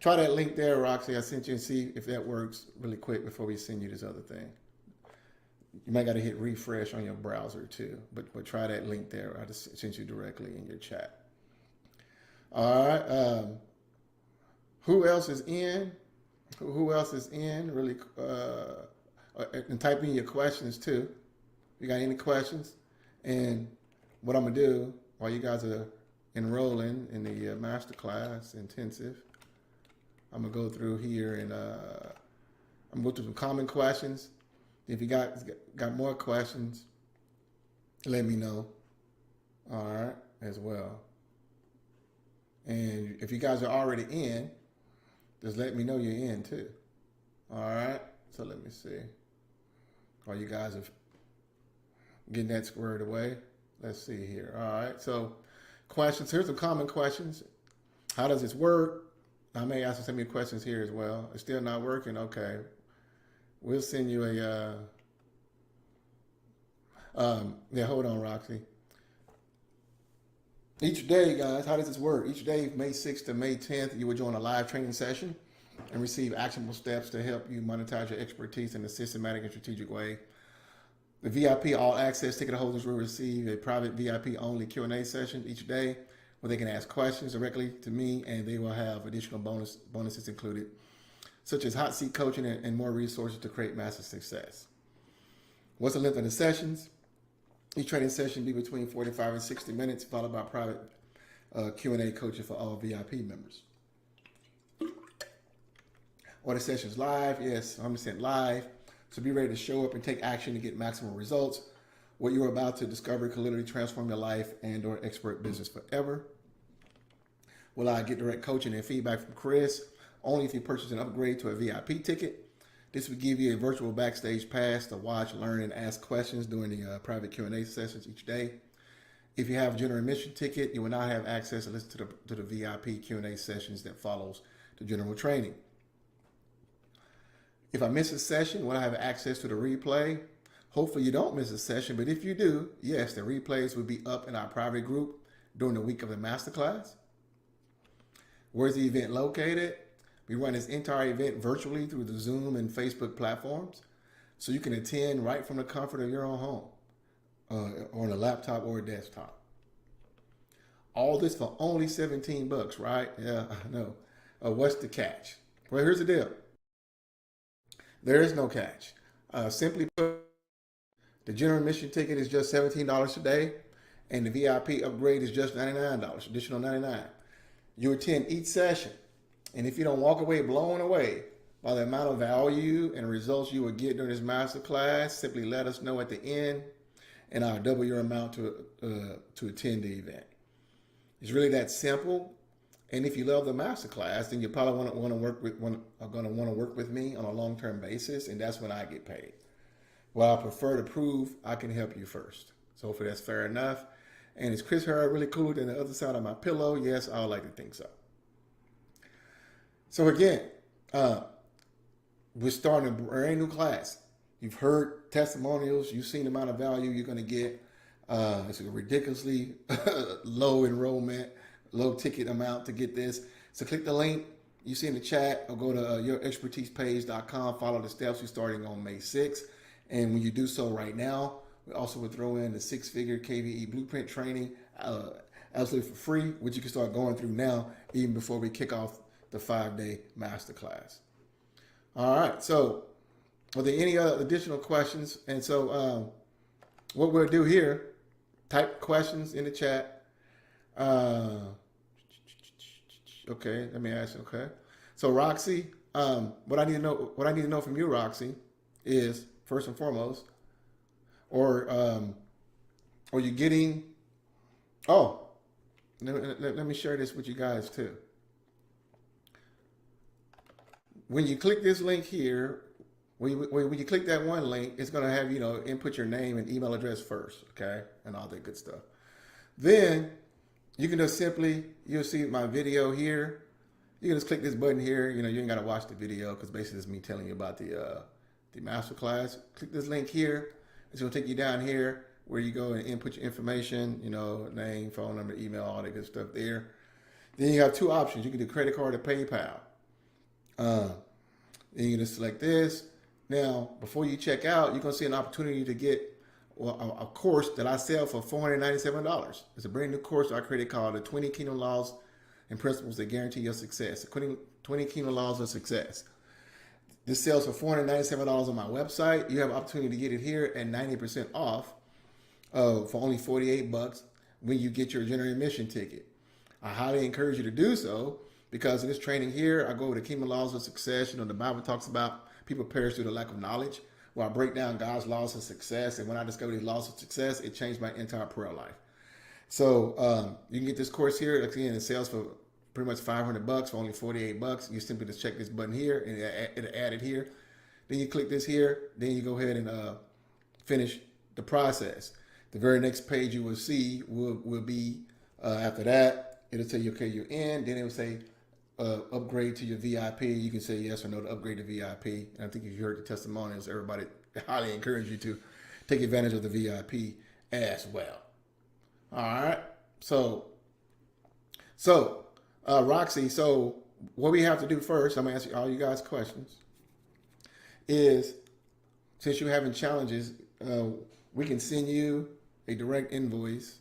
Try that link there, Roxy. I sent you and see if that works really quick before we send you this other thing. You might got to hit refresh on your browser too, but try that link there. I just sent you directly in your chat. All right. Who else is in? Who else is in? Really, and type in your questions too. You got any questions? And what I'm gonna do while you guys are enrolling in the masterclass intensive, I'm gonna go through here and I'm gonna go through some common questions. If you got more questions, let me know. All right, as well. And if you guys are already in, just let me know you're in too. All right. So let me see. While you guys are getting that squared away, let's see here. All right. So questions. Here's some common questions. How does this work? I may ask you some of your questions here as well. It's still not working. Okay. We'll send you a, yeah, hold on, Roxy. Each day, guys, how does this work? Each day, May 6th to May 10th, you will join a live training session and receive actionable steps to help you monetize your expertise in a systematic and strategic way. The VIP All Access ticket holders will receive a private VIP only Q&A session each day where they can ask questions directly to me, and they will have additional bonuses included, such as hot seat coaching and more resources to create massive success. What's the length of the sessions? Each training session be between 45 and 60 minutes, followed by private Q&A coaching for all VIP members. Are the sessions live? Yes, 100% live. So be ready to show up and take action to get maximum results. What you're about to discover could literally transform your life and or expert business forever. Will I get direct coaching and feedback from Chris? Only if you purchase an upgrade to a VIP ticket. This will give you a virtual backstage pass to watch, learn, and ask questions during the private Q&A sessions each day. If you have a general admission ticket, you will not have access to listen to the VIP Q&A sessions that follows the general training. If I miss a session, will I have access to the replay? Hopefully you don't miss a session, but if you do, yes, the replays will be up in our private group during the week of the masterclass. Where's the event located? We run this entire event virtually through the Zoom and Facebook platforms, so you can attend right from the comfort of your own home, or on a laptop or a desktop. All this for only $17, right? Yeah, I know. What's the catch? Well, here's the deal. There is no catch. Simply put, the general admission ticket is just $17 today, and the VIP upgrade is just $99, additional $99. You attend each session, and if you don't walk away blown away by the amount of value and results you will get during this masterclass, simply let us know at the end, and I'll double your amount to attend the event. It's really that simple. And if you love the masterclass, then you probably are going to want to work with me on a long-term basis, and that's when I get paid. Well, I prefer to prove I can help you first. So hopefully that's fair enough. And is Chris Herald really cooler than the other side of my pillow? Yes, I would like to think so. So again, we're starting a brand new class. You've heard testimonials. You've seen the amount of value you're going to get. It's a ridiculously low enrollment, low ticket amount to get this. So click the link you see in the chat, or go to yourexpertisepage.com. Follow the steps. We're starting on May 6th. And when you do so right now, we also will throw in the 6-figure KVE blueprint training absolutely for free, which you can start going through now, even before we kick off the 5-day masterclass. All right. So are there any other additional questions? And so what we'll do here, type questions in the chat. Okay, let me ask you. Okay, so Roxy, what I need to know from you, Roxy, is first and foremost, or are you getting? Oh, let me share this with you guys too. When you click this link here, when you click that one link, it's going to have, input your name and email address first, okay, and all that good stuff. Then you can just simply, you'll see my video here. You can just click this button here. You ain't got to watch the video because basically it's me telling you about the masterclass. Click this link here. It's going to take you down here where you go and input your information, name, phone number, email, all that good stuff there. Then you have two options. You can do credit card or PayPal. Then you can just select this. Now, before you check out, you're going to see an opportunity to get a course that I sell for $497. It's a brand new course I created called the 20 Kingdom Laws and Principles that Guarantee Your Success. The 20 Kingdom Laws of Success. This sells for $497 on my website. You have an opportunity to get it here at 90% off for only $48 when you get your general admission ticket. I highly encourage you to do so because in this training here, I go over the Kingdom Laws of Success. The Bible talks about people perish through the lack of knowledge. Where I break down God's laws of success. And when I discovered these laws of success, it changed my entire prayer life. So you can get this course here. Again, it sells for pretty much $500 for only $48. You simply just check this button here and it'll add it here. Then you click this here. Then you go ahead and finish the process. The very next page you will see will be after that. It'll tell you, okay, you're in. Then it will say upgrade to your VIP. You can say yes or no to upgrade to VIP. And I think if you heard the testimonials, everybody highly encourage you to take advantage of the VIP as well. All right. So Roxy, so what we have to do first, I'm going to answer all you guys' questions, is since you're having challenges, we can send you a direct invoice.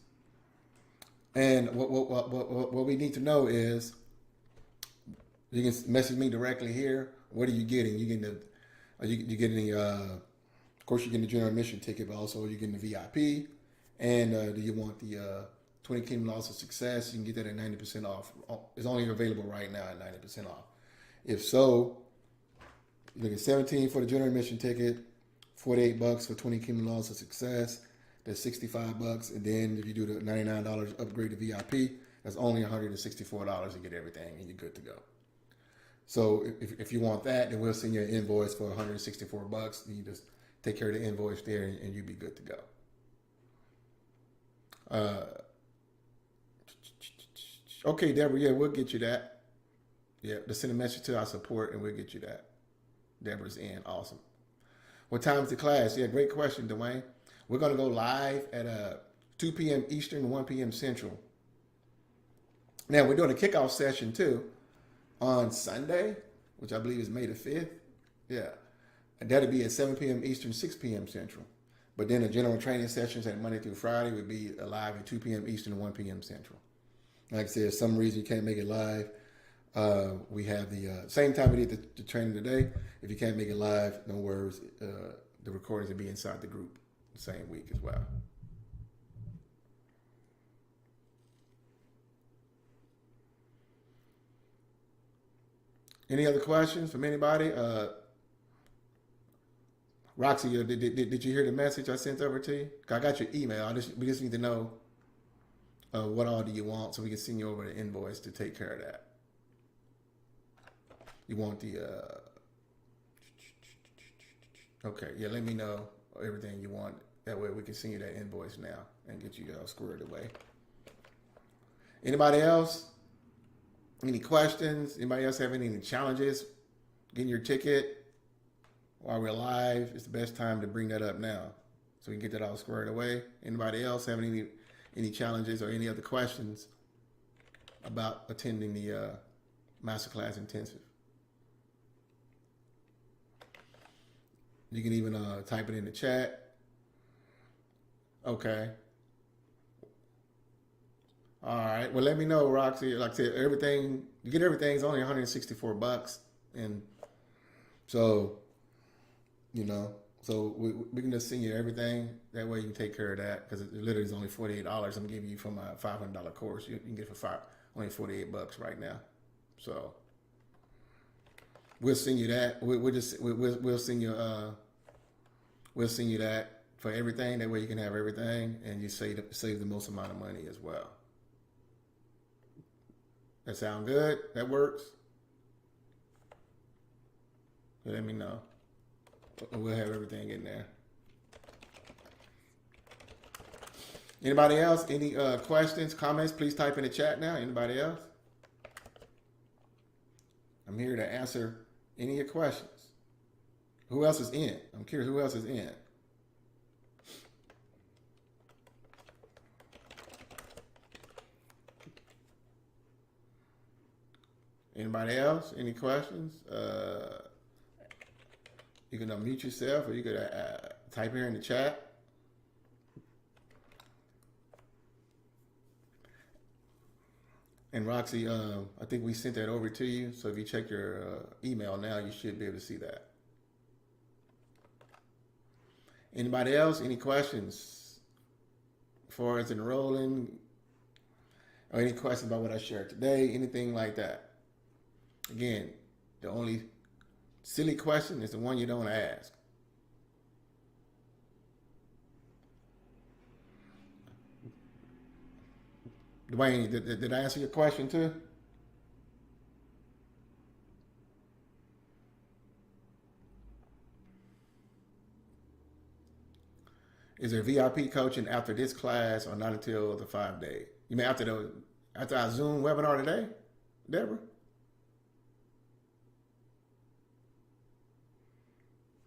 And what we need to know is, you can message me directly here. What are you getting? You getting the of course you're getting the general admission ticket, but also you're getting the VIP. And do you want the 20 Kingdom Laws of Success? You can get that at 90% off. It's only available right now at 90% off. If so, you look at $17 for the general admission ticket, $48 for 20 Kingdom Laws of Success. That's $65, and then if you do the $99 upgrade to VIP, that's only $164 to get everything, and you're good to go. So if you want that, then we'll send you an invoice for $164. And you just take care of the invoice there, and you'll be good to go. Okay, Deborah, yeah, we'll get you that. Yeah, just send a message to our support, and we'll get you that. Deborah's in. Awesome. What time is the class? Yeah, great question, Dwayne. We're going to go live at 2 p.m. Eastern, 1 p.m. Central. Now, we're doing a kickoff session, too, on Sunday, which I believe is May the 5th. Yeah. And that'll be at 7 p.m. Eastern, 6 p.m. Central. But then the general training sessions at Monday through Friday would be live at 2 p.m. Eastern, 1 p.m. Central. Like I said, if some reason you can't make it live, we have the same time we did the training today. If you can't make it live, no worries. The recordings will be inside the group the same week as well. Any other questions from anybody? Roxy, did you hear the message I sent over to you? I got your email. We just need to know what all do you want so we can send you over the invoice to take care of that. You want the okay, yeah, let me know everything you want. That way we can send you that invoice now and get you squared away. Anybody else? Any questions? Anybody else have any challenges getting your ticket while we're live? It's the best time to bring that up now so we can get that all squared away. Anybody else have any challenges or any other questions about attending the Masterclass Intensive? You can even type it in the chat. Okay. All right. Well, let me know, Roxy. Like I said, everything you get, everything's only $164, and so so we can just send you everything. That way you can take care of that because it literally is only $48. I'm giving you for my $500 course. You can get it for only $48 right now. So we'll send you that. We'll send you that for everything. That way you can have everything, and you save the most amount of money as well. That sound good? That works? Let me know. We'll have everything in there. Anybody else? Any questions, comments? Please type in the chat now. Anybody else? I'm here to answer any of your questions. Who else is in? I'm curious who else is in. Anybody else? Any questions? You can unmute yourself, or you could type here in the chat. And Roxy, I think we sent that over to you. So if you check your email now, you should be able to see that. Anybody else? Any questions as far as enrolling? Or any questions about what I shared today? Anything like that? Again, the only silly question is the one you don't ask. Dwayne, did I answer your question too? Is there VIP coaching after this class or not until the 5-day? You mean after our Zoom webinar today, Deborah?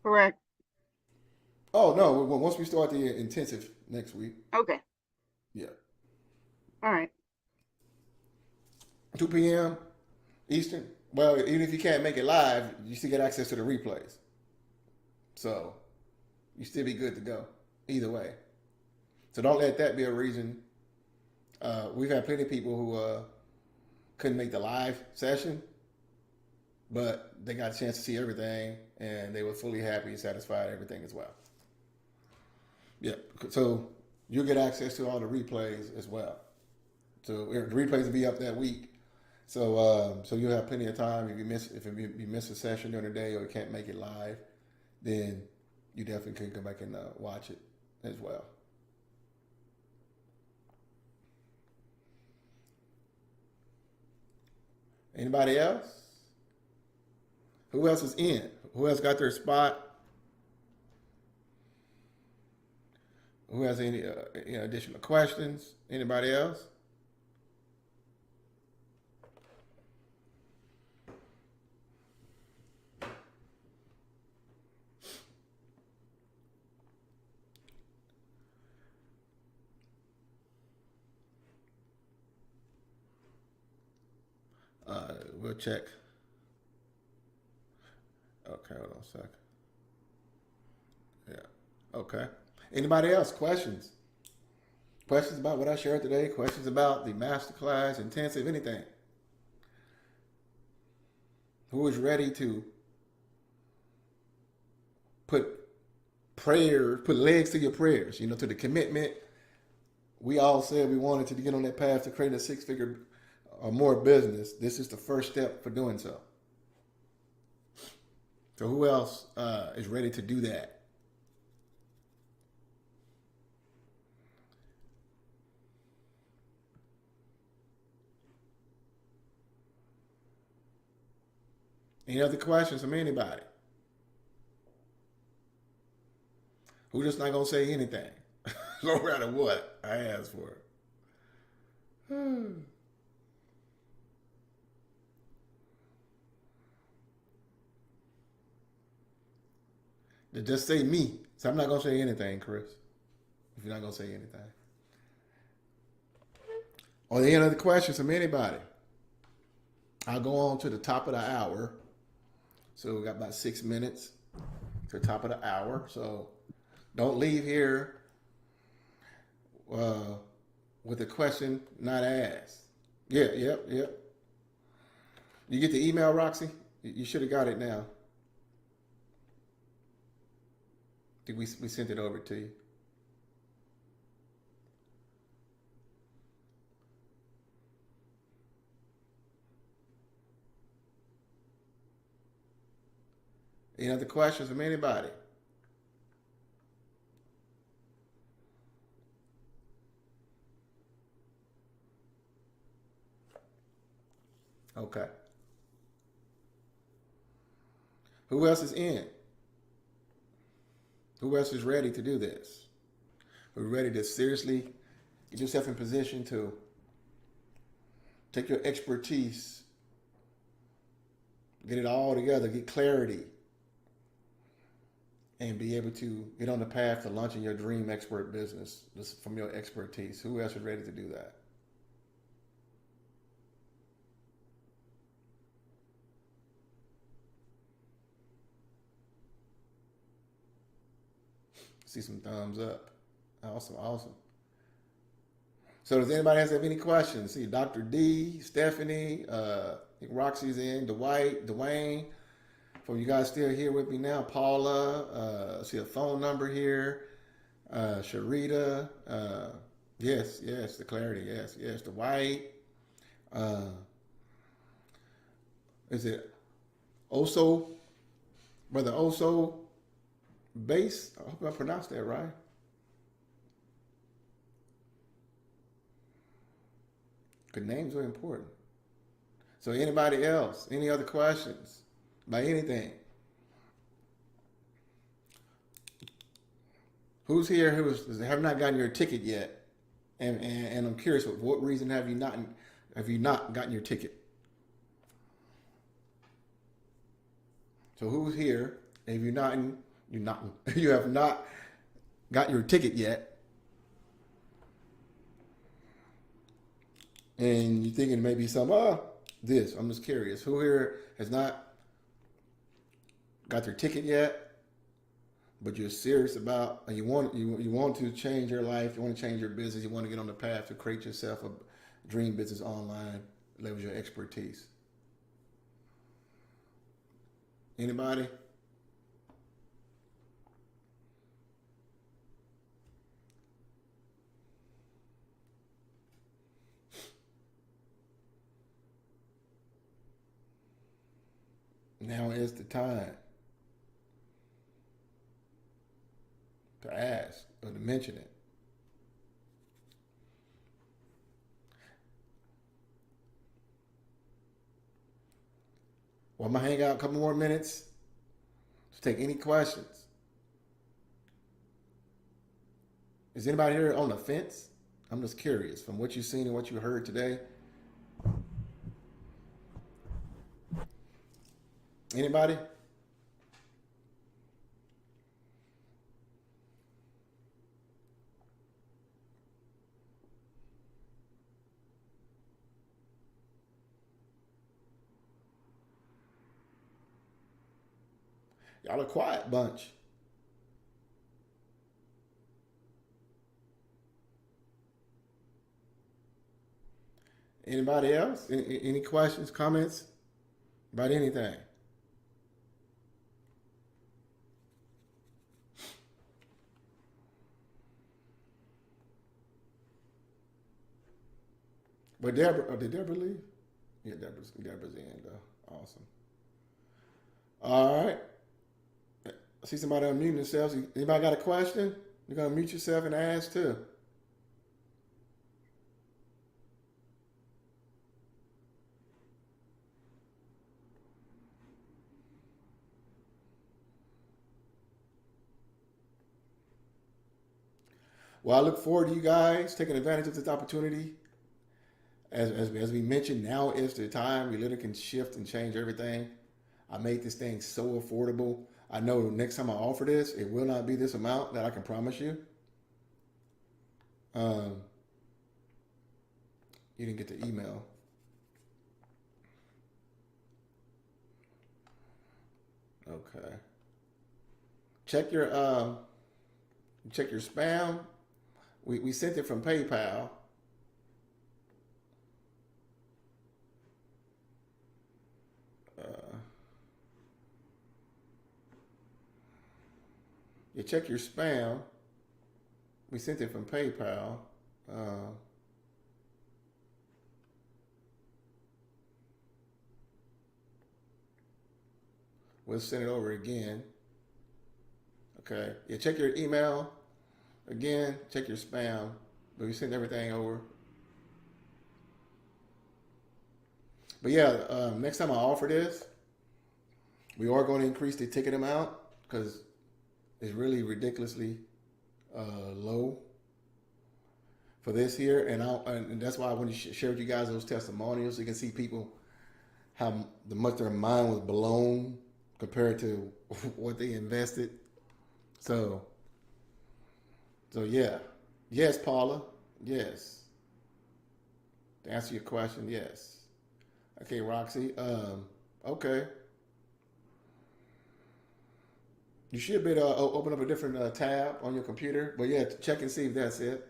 Correct. Oh, no. Once we start the intensive next week. Okay. Yeah. All right. 2 p.m. Eastern, Well, even if you can't make it live, you still get access to the replays. So you still be good to go either way. So don't let that be a reason. We've had plenty of people who couldn't make the live session, but they got a chance to see everything, and they were fully happy and satisfied with everything as well. Yeah, so you'll get access to all the replays as well. So the replays will be up that week. So you'll have plenty of time. If you miss a session during the day or you can't make it live, then you definitely can go back and watch it as well. Anybody else? Who else is in? Who else got their spot? Who has any additional questions? Anybody else? We'll check. Okay, hold on a second. Yeah. Okay. Anybody else? Questions? Questions about what I shared today? Questions about the masterclass, intensive, anything? Who is ready to put legs to your prayers, to the commitment? We all said we wanted to get on that path to create a 6-figure or more business. This is the first step for doing so. So who else is ready to do that? Any other questions from anybody? Who just not gonna say anything, no matter what I ask for? Just say me. So I'm not gonna say anything, Chris. If you're not gonna say anything. Or any other questions from anybody? I'll go on to the top of the hour. So we got about 6 minutes to the top of the hour. So don't leave here with a question not asked. Yep. You get the email, Roxy? You should have got it now. I think we sent it over to you. Any other questions from anybody? Okay. Who else is in? Who else is ready to do this? Who's ready to seriously get yourself in position to take your expertise, get it all together, get clarity, and be able to get on the path to launching your dream expert business just from your expertise? Who else is ready to do that? See some thumbs up. Awesome. So does anybody have any questions? See Dr. D, Stephanie, I think Roxy's in, Dwight, Dwayne. For you guys still here with me now, Paula, see a phone number here, Sharita, yes, the clarity, yes, Dwight, is it Oso, Brother Oso Base? I hope I pronounced that right. Good names are important. So anybody else, any other questions about anything? Who's here who have not gotten your ticket yet? And I'm curious, for what reason have you not gotten your ticket? So who's here? If you have not got your ticket yet, and you're thinking maybe some, this. I'm just curious. Who here has not got their ticket yet, but you're serious about, you want to change your life, you want to change your business, you want to get on the path to create yourself a dream business online, leverage your expertise. Anybody? Now is the time to ask or to mention it. Well, I'm going to hang out a couple more minutes to take any questions. Is anybody here on the fence? I'm just curious from what you've seen and what you heard today. Anybody? Y'all a quiet bunch. Anybody else? Any questions, comments about anything? But Deborah, did Deborah leave? Yeah, Deborah's in though. Awesome. All right. I see somebody unmuting themselves. Anybody got a question? You're gonna mute yourself and ask too. Well, I look forward to you guys taking advantage of this opportunity. As we mentioned, now is the time. We literally can shift and change everything. I made this thing so affordable. I know next time I offer this, it will not be this amount, that I can promise you. You didn't get the email. Okay. Check your spam. We sent it from PayPal. You check your spam. We sent it from PayPal. We'll send it over again. Okay. You check your email. Again, check your spam. But we sent everything over. But yeah, next time I offer this, we are going to increase the ticket amount because it's really ridiculously low for this here, and that's why I want to share with you guys those testimonials so you can see people how much their mind was blown compared to what they invested. So yeah, yes, Paula, yes. To answer your question, yes. Okay, Roxy, okay. You should be able to open up a different tab on your computer, but yeah, check and see if that's it.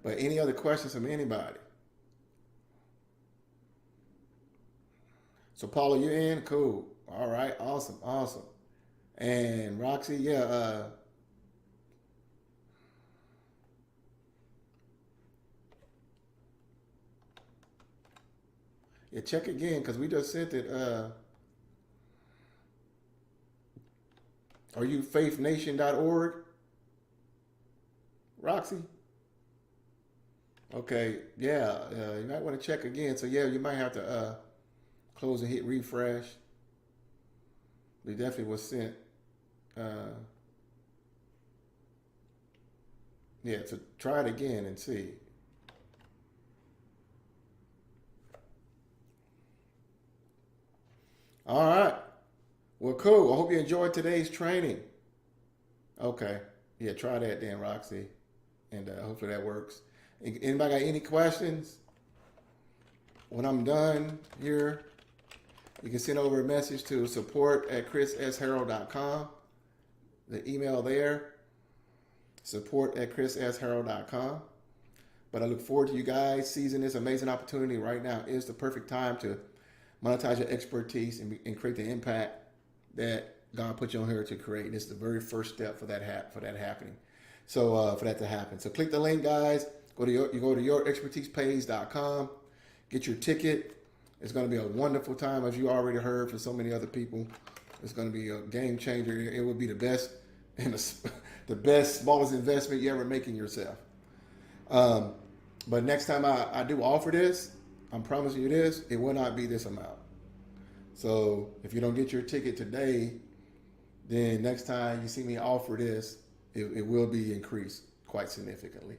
But any other questions from anybody? So Paula, you in? Cool. All right. Awesome. And Roxy, yeah. Yeah, check again because we just sent it. Are you faithnation.org? Roxy? Okay, yeah, you might want to check again. So yeah, you might have to close and hit refresh. It definitely was sent. Yeah, so try it again and see. All right. Well, cool. I hope you enjoyed today's training. Okay. Yeah, try that then, Roxy. and hopefully that works. Anybody got any questions? When I'm done here, you can send over a message to support@chrissharrell.com. The email there, support@chrissharrell.com. But I look forward to you guys seizing this amazing opportunity. Right now is the perfect time to monetize your expertise and create the impact that God put you on here to create. This is the very first step for that happening. So for that to happen. So click the link, guys. Go to yourexpertisepage.com. Get your ticket. It's going to be a wonderful time, as you already heard from so many other people. It's going to be a game changer. It will be the best and the best, smallest investment you ever make in yourself. But next time I do offer this, I'm promising you this, it will not be this amount. So if you don't get your ticket today, then next time you see me offer this, it will be increased quite significantly.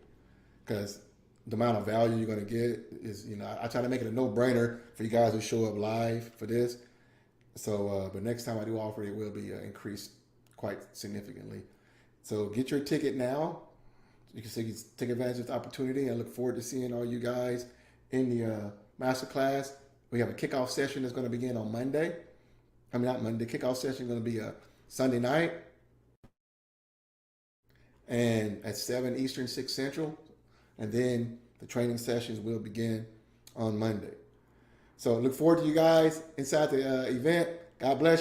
Because the amount of value you're going to get is, I try to make it a no-brainer for you guys to show up live for this. So, but next time I do offer it will be increased quite significantly. So get your ticket now. You can take advantage of the opportunity. I look forward to seeing all you guys in the masterclass. We have a kickoff session that's going to begin on Monday. Not Monday. Kickoff session is going to be a Sunday night, and at 7 Eastern, 6 Central. And then the training sessions will begin on Monday. So look forward to you guys inside the event. God bless you.